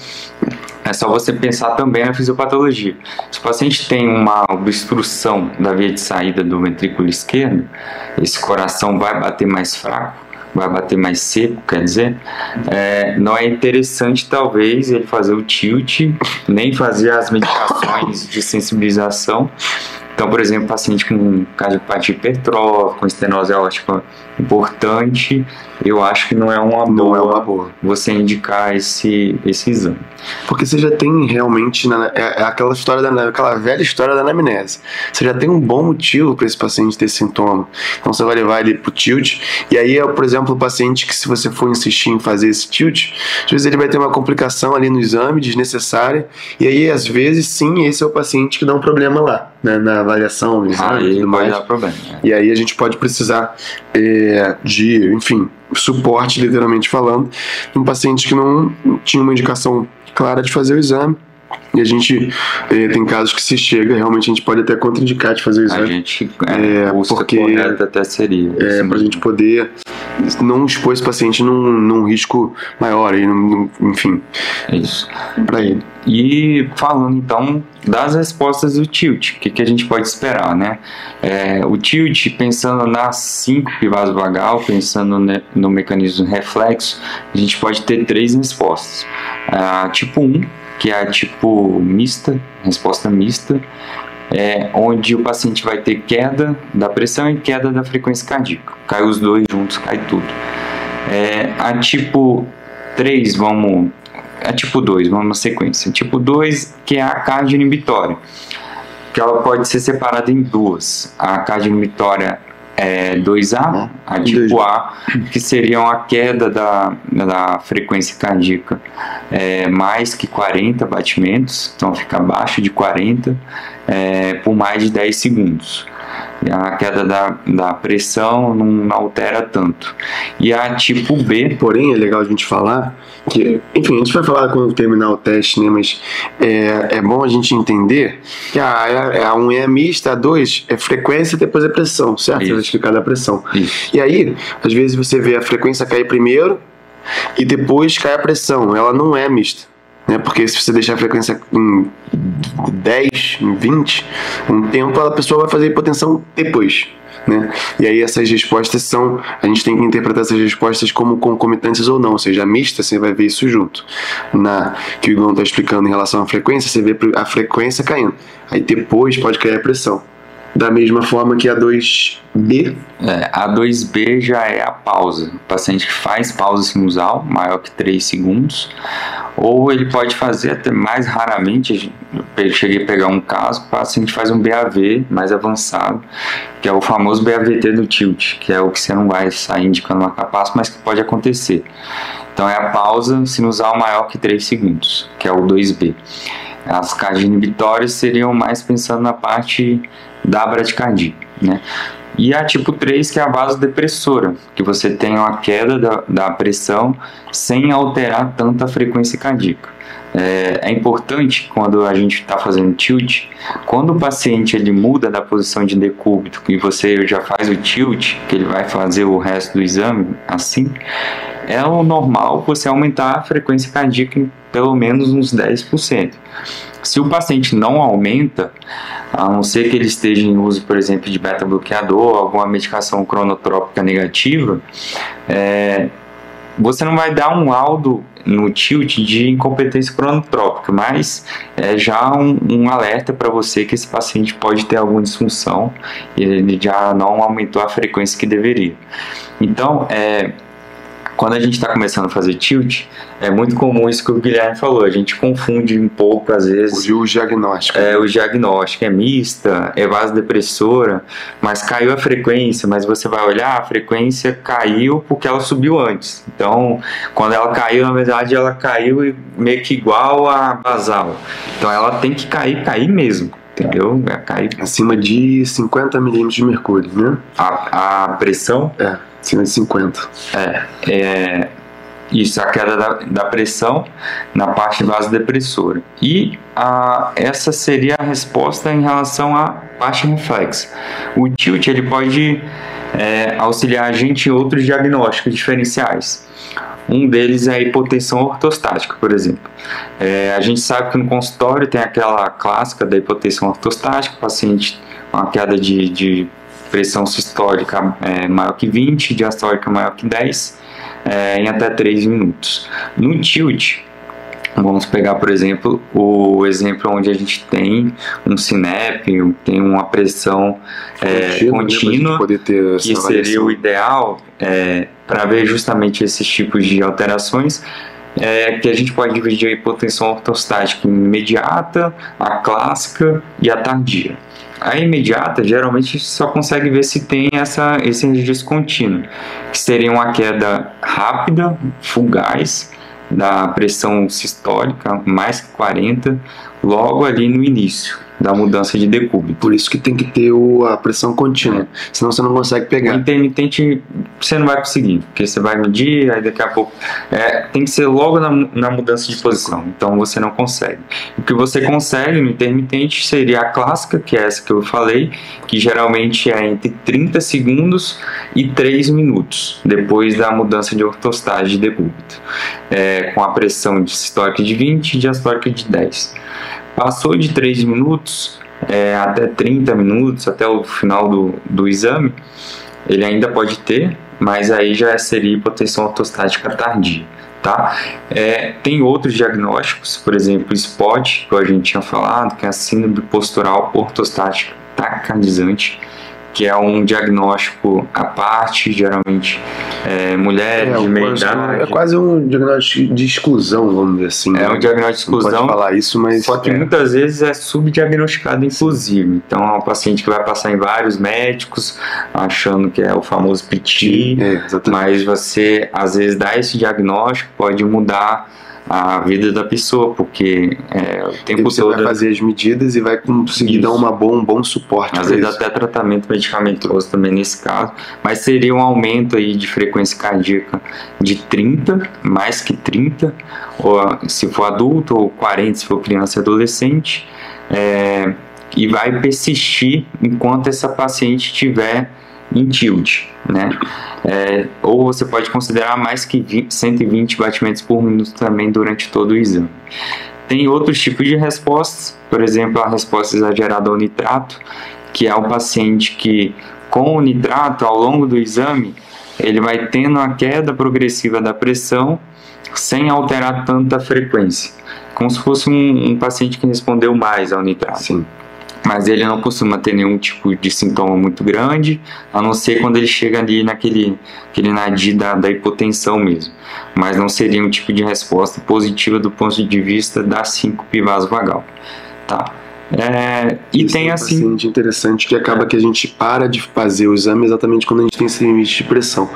é só você pensar também na fisiopatologia. Se o paciente tem uma obstrução da via de saída do ventrículo esquerdo, esse coração vai bater mais fraco, vai bater mais seco, quer dizer, não é interessante talvez ele fazer o tilt, nem fazer as medicações de sensibilização. Então, por exemplo, paciente com cardiopatia hipertrófica, com estenose aórtica importante, eu acho que não é uma boa você indicar esse exame. Porque você já tem realmente, aquela velha história da anamnese. Você já tem um bom motivo para esse paciente ter sintoma. Então você vai levar ele para o tilt, e aí, por exemplo, o paciente que, se você for insistir em fazer esse tilt, às vezes ele vai ter uma complicação ali no exame desnecessária, e aí, às vezes, sim, esse é o paciente que dá um problema lá, né, na avaliação, no exame, tudo mais. Dar problema, E aí a gente pode precisar de, enfim, suporte, literalmente falando, de um paciente que não tinha uma indicação clara de fazer o exame. E a gente tem casos que, se chega, realmente a gente pode até contraindicar de fazer o exame. A gente porque correta até seria. Para a gente poder não expor esse paciente num risco maior, enfim. É isso. Para ele. E falando então das respostas do tilt, o que a gente pode esperar, né? O tilt, pensando na síncope vasovagal, pensando no mecanismo reflexo, a gente pode ter 3 respostas. Tipo 1, que é a tipo mista, resposta mista, onde o paciente vai ter queda da pressão e queda da frequência cardíaca. Cai os dois juntos, cai tudo. A tipo 3, a tipo 2, vamos na sequência. Tipo 2, que é a cardioinibitória, que ela pode ser separada em 2. A cardioinibitória 2A, a tipo A, que seriam a queda da frequência cardíaca mais que 40 batimentos, então fica abaixo de 40 por mais de 10 segundos. E a queda da pressão não altera tanto. E a tipo B... Porém, é legal a gente falar que, enfim, a gente vai falar quando terminar o teste, né? Mas é bom a gente entender que a 1 é mista, a 2 é frequência, depois é pressão, certo? Você vai explicar da pressão. Isso. E aí, às vezes você vê a frequência cair primeiro e depois cai a pressão. Ela não é mista, né? Porque se você deixar a frequência em 10, em 20, um tempo, a pessoa vai fazer hipotensão depois, né? E aí essas respostas a gente tem que interpretar essas respostas como concomitantes ou não, ou seja, a mista, você vai ver isso junto. Que o Igor está explicando em relação à frequência, você vê a frequência caindo, aí depois pode cair a pressão. Da mesma forma que a 2B. A 2B já é a pausa. O paciente que faz pausa sinusal maior que 3 segundos, ou ele pode fazer até mais raramente. Eu cheguei a pegar um caso, o paciente faz um BAV mais avançado, que é o famoso BAVT do tilt, que é o que você não vai sair indicando uma capacidade, mas que pode acontecer. Então é a pausa sinusal maior que 3 segundos, que é o 2B. As cardioinibitórias seriam mais pensando na parte da bradicardia, né? E a tipo 3, que é a vasodepressora, que você tem uma queda da pressão sem alterar tanto a frequência cardíaca. É importante, quando a gente está fazendo tilt, quando o paciente ele muda da posição de decúbito e você já faz o tilt, que ele vai fazer o resto do exame assim, é o normal você aumentar a frequência cardíaca em pelo menos uns 10%. Se o paciente não aumenta, a não ser que ele esteja em uso, por exemplo, de beta-bloqueador, alguma medicação cronotrópica negativa, você não vai dar um laudo no tilt de incompetência cronotrópica, mas é já um alerta para você que esse paciente pode ter alguma disfunção e ele já não aumentou a frequência que deveria. Então, quando a gente está começando a fazer tilt, é muito comum isso que o Guilherme falou, a gente confunde um pouco às vezes. O diagnóstico. O diagnóstico é mista, é vasodepressora, mas caiu a frequência, mas você vai olhar, a frequência caiu porque ela subiu antes. Então, quando ela caiu, na verdade, ela caiu meio que igual a basal. Então, ela tem que cair mesmo. Entendeu? Cair acima de 50 milímetros de mercúrio, né? A pressão? Acima de 50. Isso, a queda da pressão na parte vasodepressora. E essa seria a resposta em relação à parte reflexa. O tilt ele pode auxiliar a gente em outros diagnósticos diferenciais. Um deles é a hipotensão ortostática, por exemplo. A gente sabe que no consultório tem aquela clássica da hipotensão ortostática, o paciente com uma queda de pressão sistólica maior que 20, diastólica maior que 10, em até 3 minutos. No tilt, vamos pegar, por exemplo, o exemplo onde a gente tem um SYNEP, tem uma pressão contínua, que seria o ideal para ver justamente esses tipos de alterações, que a gente pode dividir a hipotensão ortostática em imediata, a clássica e a tardia. A imediata, geralmente, só consegue ver se tem esse registro contínuo, que seria uma queda rápida, fugaz, da pressão sistólica, mais que 40, logo ali no início da mudança de decúbito. Por isso que tem que ter a pressão contínua, senão você não consegue pegar. O intermitente você não vai conseguir, porque você vai medir, aí daqui a pouco tem que ser logo na mudança de posição, então você não consegue. O que você consegue no intermitente seria a clássica, que é essa que eu falei, que geralmente é entre 30 segundos e 3 minutos, depois da mudança de ortostase de decúbito, com a pressão sistólica de 20 e diastólica de 10. Passou de 3 minutos até 30 minutos, até o final do exame, ele ainda pode ter, mas aí já seria hipotensão ortostática tardia. Tá? Tem outros diagnósticos, por exemplo, SPOT, que a gente tinha falado, que é a síndrome postural ortostática taquicardizante, que é um diagnóstico à parte, geralmente mulheres de meia idade. É quase um diagnóstico de exclusão, vamos dizer assim. É um diagnóstico de exclusão. Não pode falar isso, mas só que muitas vezes é subdiagnosticado, inclusive. Então é um paciente que vai passar em vários médicos, achando que é o famoso PT, mas você, às vezes, dá esse diagnóstico, pode mudar a vida da pessoa, porque o tempo todo você vai fazer as medidas e vai conseguir dar um bom suporte. Às vezes até tratamento medicamentoso também nesse caso, mas seria um aumento aí de frequência cardíaca de 30, mais que 30, ou se for adulto, ou 40 se for criança e adolescente, e vai persistir enquanto essa paciente tiver em tilt, né? Ou você pode considerar mais que 120 batimentos por minuto também durante todo o exame. Tem outros tipos de respostas, por exemplo, a resposta exagerada ao nitrato, que é o paciente que, com o nitrato, ao longo do exame, ele vai tendo a queda progressiva da pressão sem alterar tanta frequência, como se fosse um paciente que respondeu mais ao nitrato. Sim. Mas ele não costuma ter nenhum tipo de sintoma muito grande, a não ser quando ele chega ali naquele nadir da hipotensão mesmo. Mas não seria um tipo de resposta positiva do ponto de vista da síncope vasovagal. Tá? E isso tem assim. Paciente interessante que acaba que a gente para de fazer o exame exatamente quando a gente tem esse limite de pressão.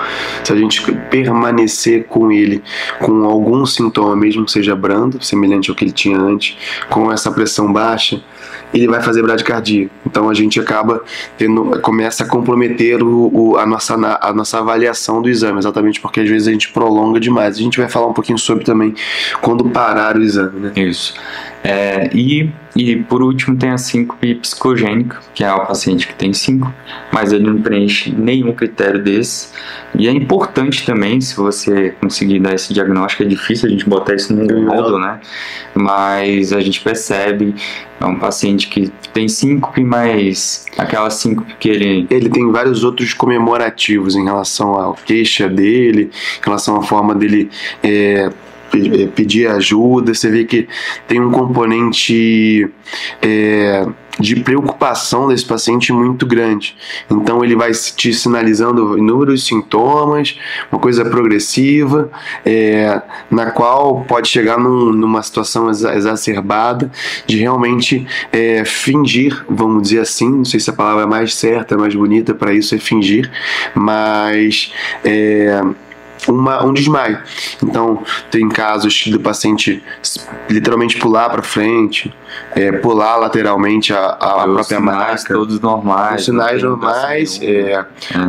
Se a gente permanecer com ele com algum sintoma, mesmo que seja brando, semelhante ao que ele tinha antes, com essa pressão baixa, ele vai fazer bradicardia. Então a gente começa a comprometer a nossa avaliação do exame, exatamente porque às vezes a gente prolonga demais. A gente vai falar um pouquinho sobre também quando parar o exame, né? Isso. E por último tem a síncope psicogênica, que é o paciente que tem síncope, mas ele não preenche nenhum critério desse. E é importante também, se você conseguir dar esse diagnóstico, é difícil a gente botar isso no laudo, né? Mas a gente percebe, é um paciente que tem síncope, mas aquela síncope que ele tem vários outros comemorativos em relação à queixa dele, em relação à forma dele pedir ajuda. Você vê que tem um componente de preocupação desse paciente muito grande. Então ele vai te sinalizando inúmeros sintomas, uma coisa progressiva, na qual pode chegar numa situação exacerbada de realmente fingir, vamos dizer assim, não sei se a palavra é mais certa, mais bonita para isso é fingir, mas um desmaio. Então tem casos do paciente literalmente pular para frente, pular lateralmente a própria maca. Todos normais. Os sinais normais,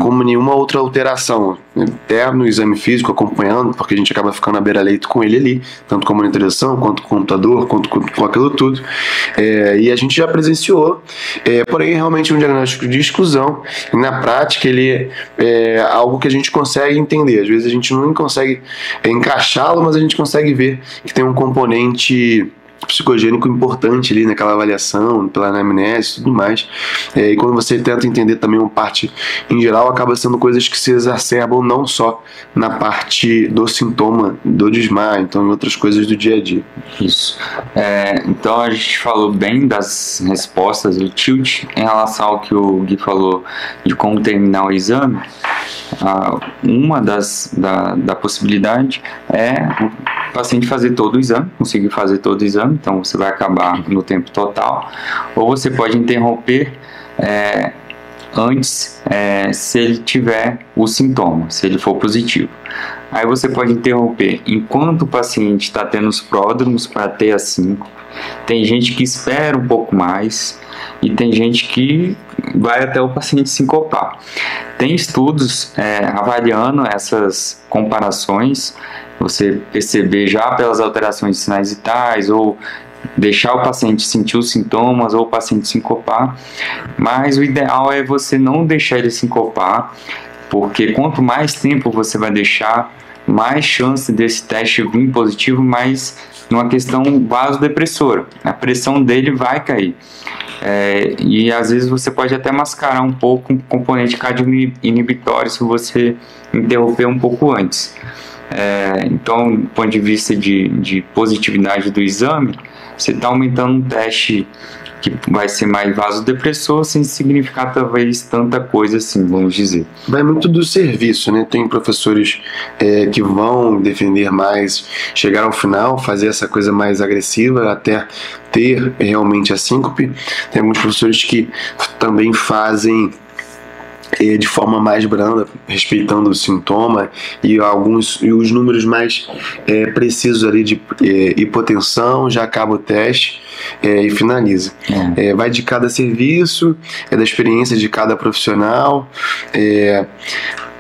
como nenhuma outra alteração. Até no exame físico, acompanhando, porque a gente acaba ficando à beira-leito com ele ali, tanto com a monitorização, quanto com o computador, quanto com aquilo tudo. E a gente já presenciou, porém realmente um diagnóstico de exclusão. E na prática ele é algo que a gente consegue entender. Às vezes a gente não consegue encaixá-lo, mas a gente consegue ver que tem um componente psicogênico importante ali naquela avaliação, pela anamnese e tudo mais. E quando você tenta entender também uma parte em geral, acaba sendo coisas que se exacerbam não só na parte do sintoma do desmaio, então em outras coisas do dia a dia. Isso. Então a gente falou bem das respostas do tilt. Em relação ao que o Gui falou de como terminar o exame, uma da possibilidade é o paciente fazer todo o exame, conseguir fazer todo o exame, então você vai acabar no tempo total, ou você pode interromper antes, se ele tiver o sintoma, se ele for positivo. Aí você pode interromper enquanto o paciente está tendo os pródromos para ter a síncope. Tem gente que espera um pouco mais e tem gente que vai até o paciente sincopar. Tem estudos avaliando essas comparações, você perceber já pelas alterações de sinais vitais, ou deixar o paciente sentir os sintomas, ou o paciente sincopar. Mas o ideal é você não deixar ele sincopar, porque quanto mais tempo você vai deixar, mais chance desse teste vir positivo, mais numa questão vasodepressora. A pressão dele vai cair. E às vezes você pode até mascarar um pouco um componente cardioinibitório se você interromper um pouco antes. Então, do ponto de vista de positividade do exame, você está aumentando um teste que vai ser mais vasodepressor, sem significar talvez tanta coisa assim, vamos dizer. Vai muito do serviço, né? Tem professores que vão defender mais, chegar ao final, fazer essa coisa mais agressiva, até ter realmente a síncope. Tem alguns professores que também fazem de forma mais branda, respeitando o sintoma e os números mais precisos ali de hipotensão, já acaba o teste e finaliza. Vai de cada serviço, da experiência de cada profissional.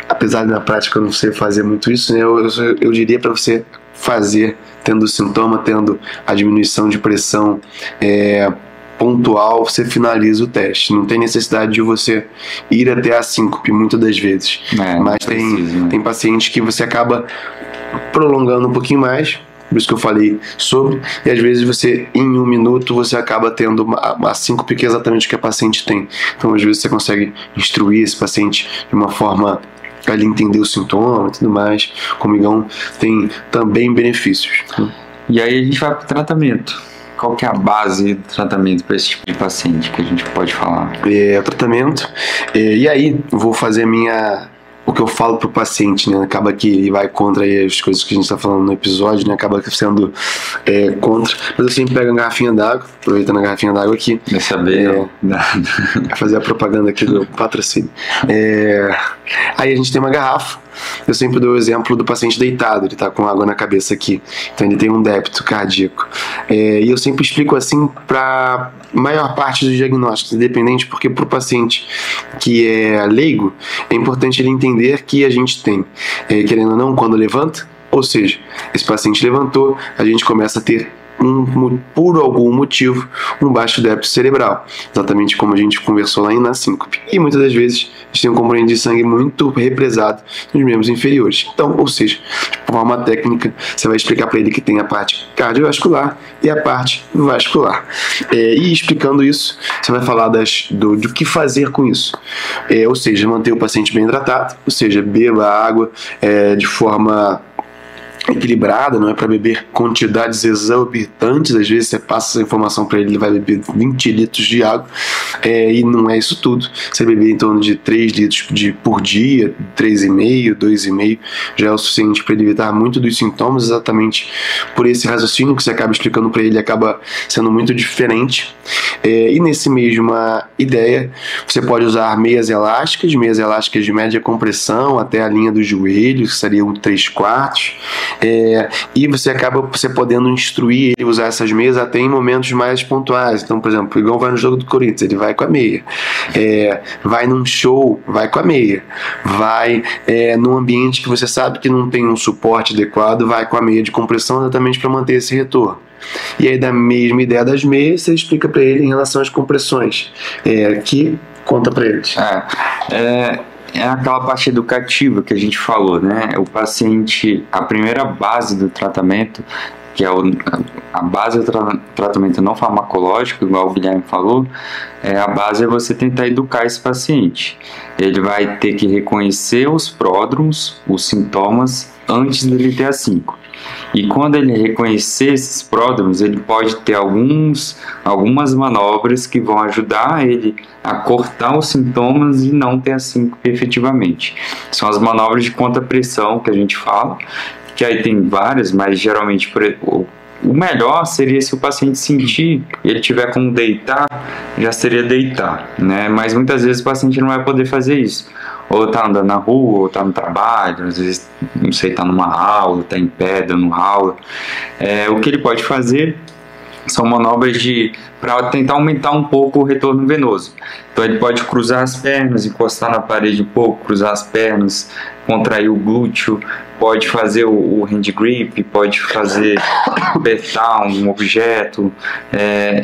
Apesar de na prática eu não sei fazer muito isso, né, eu diria para você fazer tendo sintoma, tendo a diminuição de pressão pontual, você finaliza o teste. Não tem necessidade de você ir até a síncope muitas das vezes. Mas tem pacientes que você acaba prolongando um pouquinho mais, por isso que eu falei sobre, e às vezes você, em 1 minuto, você acaba tendo uma síncope que é exatamente o que a paciente tem. Então às vezes você consegue instruir esse paciente de uma forma para ele entender o sintoma e tudo mais. Com o migão tem também benefícios. E aí a gente vai para o tratamento. Qual que é a base do tratamento para esse tipo de paciente que a gente pode falar? O tratamento. E aí, vou fazer o que eu falo pro paciente, né? Acaba que vai contra aí as coisas que a gente está falando no episódio, né? Acaba sendo contra. Mas eu sempre pego a garrafinha d'água, aproveitando a garrafinha d'água aqui. Quer saber? Fazer a propaganda aqui do patrocínio. Aí a gente tem uma garrafa. eu sempre dou o exemplo do paciente deitado, ele está com água na cabeça aqui, então ele tem um débito cardíaco. E eu sempre explico assim para maior parte dos diagnósticos, independente, porque para o paciente que é leigo, é importante ele entender que a gente tem, querendo ou não, quando levanta, ou seja, esse paciente levantou, a gente começa a ter por algum motivo, um baixo débito cerebral, exatamente como a gente conversou lá na síncope. E muitas das vezes a gente tem um componente de sangue muito represado nos membros inferiores. Então, ou seja, de forma técnica, você vai explicar para ele que tem a parte cardiovascular e a parte vascular. E explicando isso, você vai falar do que fazer com isso. Ou seja, manter o paciente bem hidratado, ou seja, beba água de forma equilibrada, não é para beber quantidades exorbitantes. Às vezes você passa essa informação para ele, ele vai beber 20 litros de água, e não é isso tudo. Você beber em torno de 3 litros por dia, 3,5, 2,5, já é o suficiente para ele evitar muito dos sintomas, exatamente por esse raciocínio que você acaba explicando para ele, acaba sendo muito diferente. E nesse mesma ideia, você pode usar meias elásticas de média compressão até a linha do joelho, que seria um 3/4. E você acaba podendo instruir ele a usar essas meias até em momentos mais pontuais. Então, por exemplo, igual vai no jogo do Corinthians, ele vai com a meia. Vai num show, vai com a meia. Vai num ambiente que você sabe que não tem um suporte adequado, vai com a meia de compressão, exatamente para manter esse retorno. E aí, da mesma ideia das meias, você explica para ele em relação às compressões, que conta para eles. É aquela parte educativa que a gente falou, né? O paciente, a primeira base do tratamento, que é a base do tratamento não farmacológico, igual o Guilherme falou, a base é você tentar educar esse paciente. Ele vai ter que reconhecer os pródromos, os sintomas, antes dele ter a síncope. E quando ele reconhecer esses pródromos, ele pode ter algumas manobras que vão ajudar ele a cortar os sintomas e não ter a síncope efetivamente. São as manobras de contrapressão que a gente fala, que aí tem várias, mas geralmente o melhor seria se o paciente sentir, ele tiver como deitar, já seria deitar, né? Mas muitas vezes o paciente não vai poder fazer isso. Ou tá andando na rua, ou tá no trabalho, às vezes, não sei, tá numa aula, tá em pé, dando aula. O que ele pode fazer são manobras para tentar aumentar um pouco o retorno venoso. Então ele pode cruzar as pernas, encostar na parede um pouco, cruzar as pernas, contrair o glúteo, pode fazer o hand grip, pode fazer apertar um objeto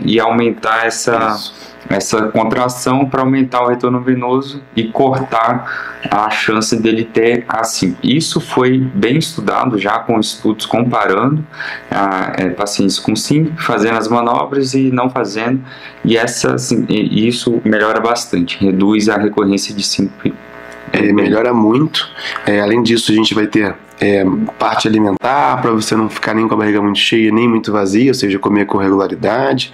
e aumentar essa contração para aumentar o retorno venoso e cortar a chance dele ter assim. Isso foi bem estudado já com estudos comparando pacientes com síncope, fazendo as manobras e não fazendo, e isso melhora bastante, reduz a recorrência de síncope. Melhora muito. Além disso, a gente vai ter parte alimentar, para você não ficar nem com a barriga muito cheia, nem muito vazia, ou seja, comer com regularidade.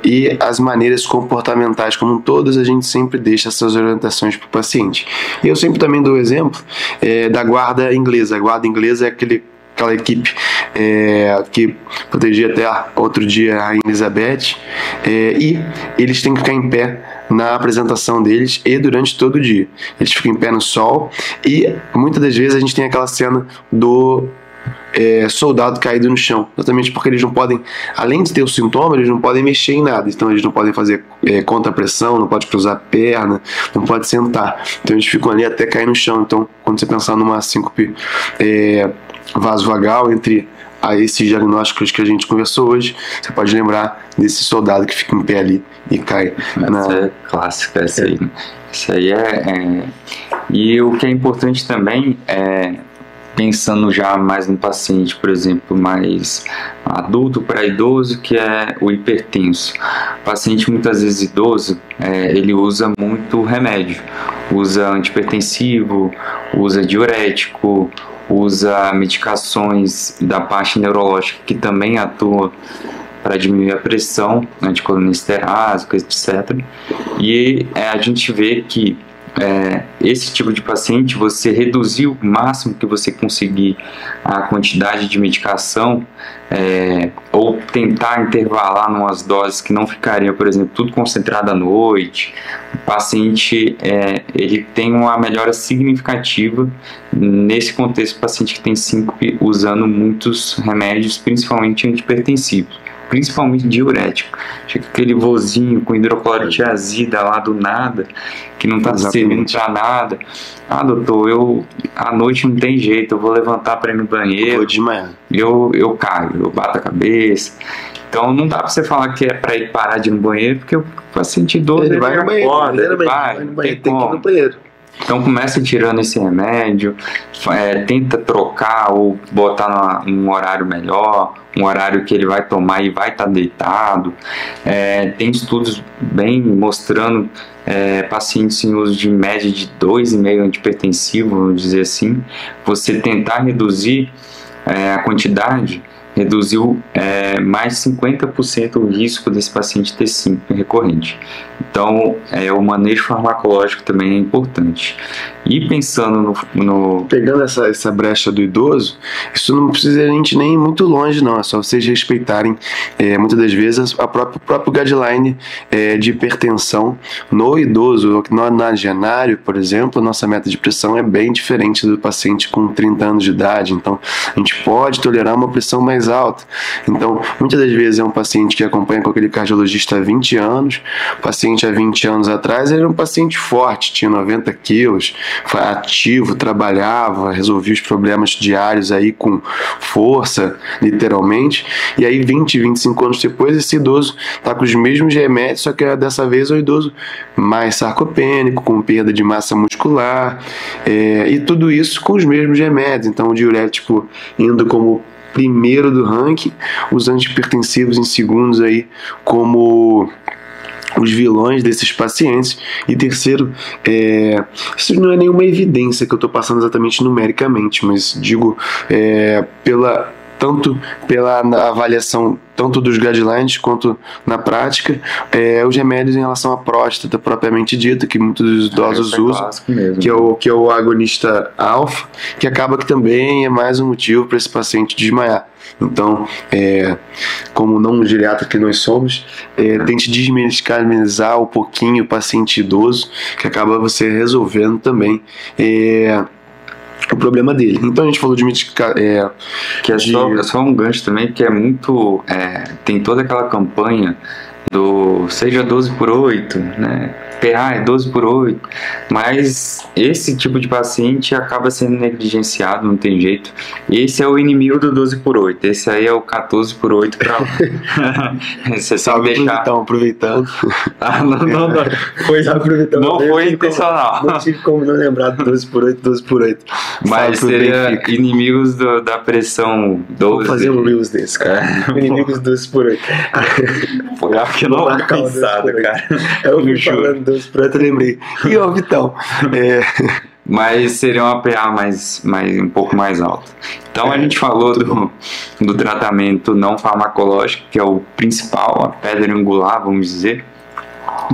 E as maneiras comportamentais, como todas, a gente sempre deixa essas orientações para o paciente. E eu sempre também dou o exemplo da guarda inglesa. A guarda inglesa é aquela equipe que protegia até outro dia a Rainha Elizabeth, e eles têm que ficar em pé na apresentação deles e durante todo o dia. Eles ficam em pé no sol, e muitas das vezes a gente tem aquela cena do soldado caído no chão, exatamente porque eles não podem, além de ter o sintoma, eles não podem mexer em nada. Então eles não podem fazer contrapressão, não pode cruzar a perna, não pode sentar. Então eles ficam ali até cair no chão. Então, quando você pensar numa síncope vasovagal, entre esses diagnósticos que a gente conversou hoje, você pode lembrar desse soldado que fica em pé ali e cai. Essa é clássica, essa aí. Isso aí E o que é importante também pensando já mais no paciente, por exemplo, mais adulto para idoso, que é o hipertenso. O paciente muitas vezes idoso, ele usa muito remédio, usa antihipertensivo, usa diurético, usa medicações da parte neurológica que também atua para diminuir a pressão, anticolinesterase, etc. E a gente vê que esse tipo de paciente, você reduzir o máximo que você conseguir a quantidade de medicação, ou tentar intervalar em umas doses que não ficariam, por exemplo, tudo concentrado à noite. O paciente ele tem uma melhora significativa nesse contexto, paciente que tem síncope usando muitos remédios, principalmente antihipertensivos, principalmente diurético. Chega aquele vozinho com hidroclorotiazida lá do nada, que não está servindo para nada. Ah, doutor, à noite não tem jeito, eu vou levantar para ir no banheiro. Vou de manhã. Eu caio, eu bato a cabeça. Então não dá para você falar que é para ir parar de ir no banheiro, porque o paciente idoso ele vai no banheiro, tem que ir no banheiro. Então começa tirando esse remédio, tenta trocar ou botar num horário melhor, um horário que ele vai tomar e vai estar deitado. Tem estudos bem mostrando pacientes em uso de média de 2,5 antihipertensivo, vamos dizer assim. Você tentar reduzir a quantidade, reduziu mais de 50% o risco desse paciente ter síncope recorrente. Então, o manejo farmacológico também é importante. E pensando Pegando essa brecha do idoso, isso não precisa a gente nem ir muito longe, não. É só vocês respeitarem, muitas das vezes, o próprio guideline de hipertensão no idoso. No nonagenário, por exemplo, a nossa meta de pressão é bem diferente do paciente com 30 anos de idade. Então, a gente pode tolerar uma pressão mais alta. Então, muitas das vezes é um paciente que acompanha com aquele cardiologista há 20 anos. O paciente há 20 anos atrás ele era um paciente forte, tinha 90 quilos, foi ativo, trabalhava, resolvia os problemas diários aí com força, literalmente. E aí 20, 25 anos depois, esse idoso está com os mesmos remédios, só que dessa vez é o idoso mais sarcopênico, com perda de massa muscular, e tudo isso com os mesmos remédios. Então o diurético indo como primeiro do ranking, os antihipertensivos em segundos aí como os vilões desses pacientes. E terceiro, isso não é nenhuma evidência que eu estou passando exatamente numericamente, mas digo tanto pela avaliação tanto dos guidelines quanto na prática, os remédios em relação à próstata propriamente dita, que muitos idosos usam, que é o agonista alfa, que acaba que também é mais um motivo para esse paciente desmaiar. Então, como não geriatra que nós somos, tente desmedicalizar um pouquinho o paciente idoso, que acaba você resolvendo também o problema dele. Então a gente falou de medicar, que é só um gancho também, que é muito, tem toda aquela campanha do seja 12/8, né? PA é 12/8, mas esse tipo de paciente acaba sendo negligenciado, não tem jeito. Esse é o inimigo do 12/8, esse aí é o 14/8 para você sabe deixar. Então, aproveitando. Não foi intencional. Não tive como não lembrar do 12/8, 12/8. Mas seria inimigos da pressão 12. Vou fazer um Reels desse, cara. Inimigos 12/8. Foi algo que eu não tinha pensado, cara. Eu vi falando 12/8, eu lembrei. E ó, Vitão, mas seria uma PA um pouco mais alta. Então a gente falou do tratamento não farmacológico, que é o principal, a pedra angular, vamos dizer.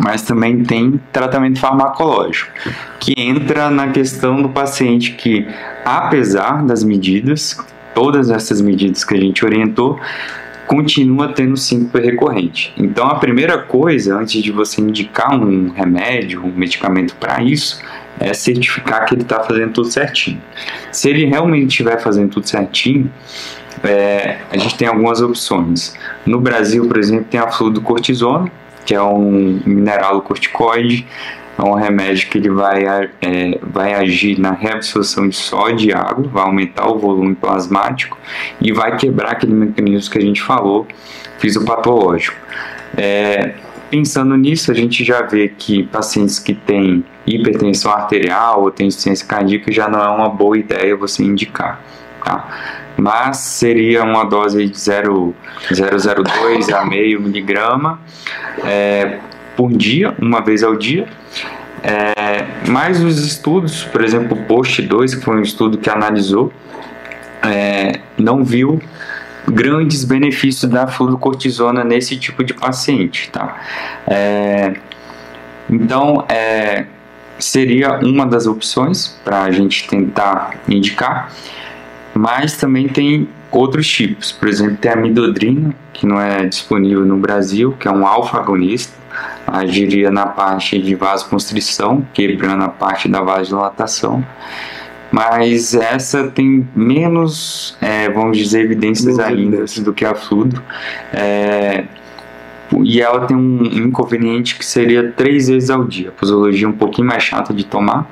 Mas também tem tratamento farmacológico, que entra na questão do paciente que, apesar das medidas, todas essas medidas que a gente orientou, continua tendo síncope recorrente. Então a primeira coisa, antes de você indicar um remédio, um medicamento para isso, é certificar que ele está fazendo tudo certinho. Se ele realmente estiver fazendo tudo certinho, a gente tem algumas opções. No Brasil, por exemplo, tem a fluocortisona, que é um mineralocorticoide, é um remédio que ele vai agir na reabsorção de sódio e água, vai aumentar o volume plasmático e vai quebrar aquele mecanismo que a gente falou, fisiopatológico. Pensando nisso, a gente já vê que pacientes que têm hipertensão arterial ou têm insuficiência cardíaca já não é uma boa ideia você indicar, tá? Mas seria uma dose de 0,02 a meio miligrama por dia, uma vez ao dia. Mas os estudos, por exemplo, o POST-2, que foi um estudo que analisou, não viu grandes benefícios da fluocortisona nesse tipo de paciente, tá? Então, seria uma das opções para a gente tentar indicar, mas também tem outros tipos. Por exemplo, tem a midodrina, que não é disponível no Brasil, que é um alfa-agonista, agiria na parte de vasoconstrição, quebrando a parte da vasodilatação, mas essa tem menos, vamos dizer, evidências ainda do que a fludo, e ela tem um inconveniente que seria 3 vezes ao dia. A posologia é um pouquinho mais chata de tomar.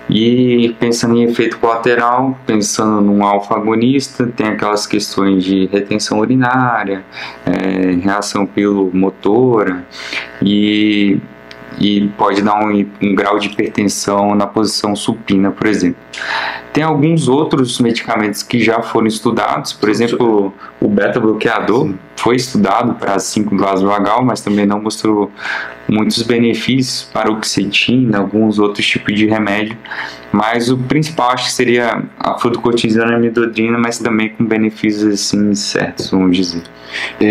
E pensando em efeito colateral, pensando num alfa-agonista, tem aquelas questões de retenção urinária, reação pilomotora e pode dar um grau de hipertensão na posição supina, por exemplo. Tem alguns outros medicamentos que já foram estudados, por exemplo, o beta-bloqueador foi estudado para 5-vasovagal, mas também não mostrou muitos benefícios para oxetina, alguns outros tipos de remédio, mas o principal acho que seria a fluocortisona e a midodrina, mas também com benefícios assim certos, vamos dizer.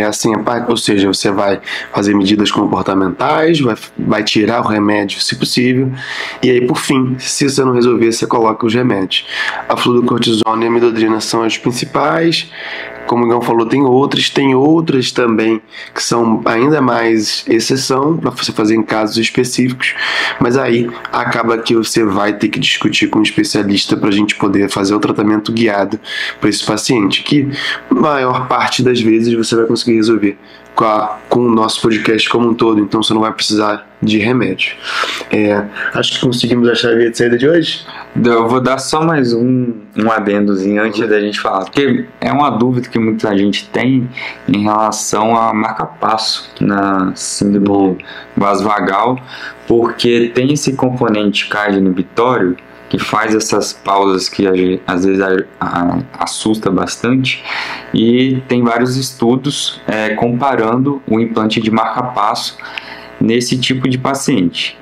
Assim, ou seja, você vai fazer medidas comportamentais, vai tirar o remédio se possível, e aí por fim, se você não resolver, você coloca os remédios. A fluocortisona e a midodrina são as principais. Como o Igão falou, tem outras também que são ainda mais exceção para você fazer em casos específicos, mas aí acaba que você vai ter que discutir com um especialista para a gente poder fazer o tratamento guiado para esse paciente, que a maior parte das vezes você vai conseguir resolver com o nosso podcast como um todo, então você não vai precisar de remédio. Acho que conseguimos achar a via de saída de hoje. Eu vou dar só mais um adendozinho antes da gente falar, porque é uma dúvida que muita gente tem em relação a marca-passo na síndrome vasovagal, porque tem esse componente cardioinibitório que faz essas pausas que às vezes assusta bastante, e tem vários estudos comparando o implante de marca-passo nesse tipo de paciente.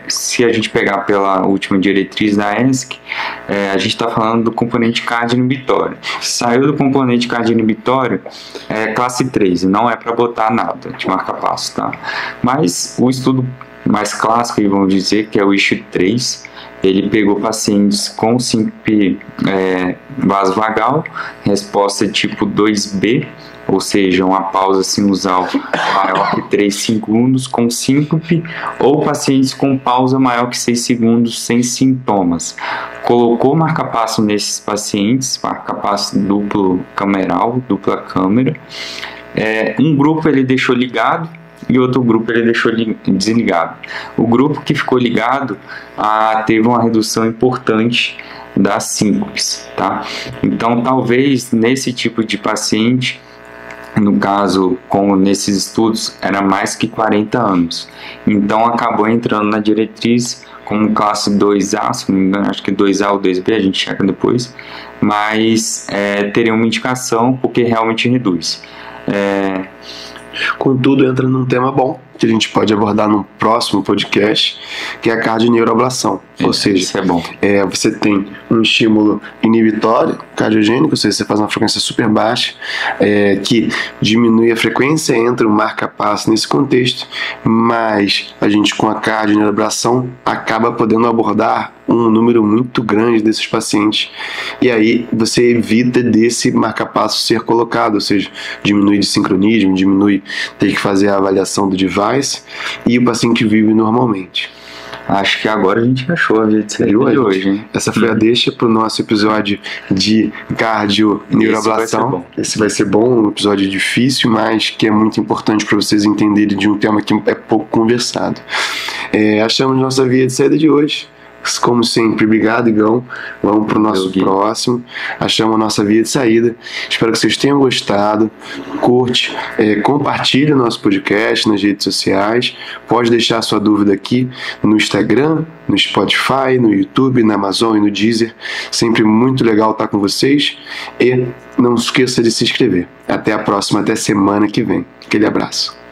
Se a gente pegar pela última diretriz da ESC, a gente está falando do componente cardioinibitório. Saiu do componente cardioinibitório, classe 3, e não é para botar nada de marca-passo, tá? Mas o estudo mais clássico, vamos dizer, que é o issue 3, ele pegou pacientes com síncope vasovagal, resposta tipo 2B, ou seja, uma pausa sinusal maior que 3 segundos com síncope, ou pacientes com pausa maior que 6 segundos sem sintomas. Colocou marca-passo nesses pacientes, marca-passo duplo cameral, dupla câmera. Um grupo ele deixou ligado e outro grupo ele deixou desligado. O grupo que ficou ligado teve uma redução importante das síncopes, tá? Então, talvez nesse tipo de paciente, no caso, como nesses estudos, era mais que 40 anos. Então, acabou entrando na diretriz como classe 2A, se não me engano, acho que 2A ou 2B, a gente checa depois, mas teria uma indicação porque realmente reduz. Contudo, entra num tema bom que a gente pode abordar no próximo podcast, que é a cardioneuroablação. Ou seja, isso é bom. Você tem um estímulo inibitório cardiogênico, ou seja, você faz uma frequência super baixa, que diminui a frequência, entra o marca-passo nesse contexto, mas a gente com a cardioneuroablação acaba podendo abordar um número muito grande desses pacientes, e aí você evita desse marca-passo ser colocado, ou seja, diminui de sincronismo, diminui ter que fazer a avaliação do device, e o paciente vive normalmente. Acho que agora a gente achou a via de saída de hoje, hein? Essa foi a deixa para o nosso episódio de cardioneuroablação. Esse vai ser bom, um episódio difícil, mas que é muito importante para vocês entenderem de um tema que é pouco conversado. Achamos nossa via de saída de hoje. Como sempre, obrigado, Igão. Vamos para o nosso próximo. Achamos a nossa via de saída. Espero que vocês tenham gostado. Curte, compartilhe o nosso podcast nas redes sociais. Pode deixar sua dúvida aqui no Instagram, no Spotify, no YouTube, na Amazon e no Deezer. Sempre muito legal estar com vocês. E não esqueça de se inscrever. Até a próxima, até semana que vem. Aquele abraço.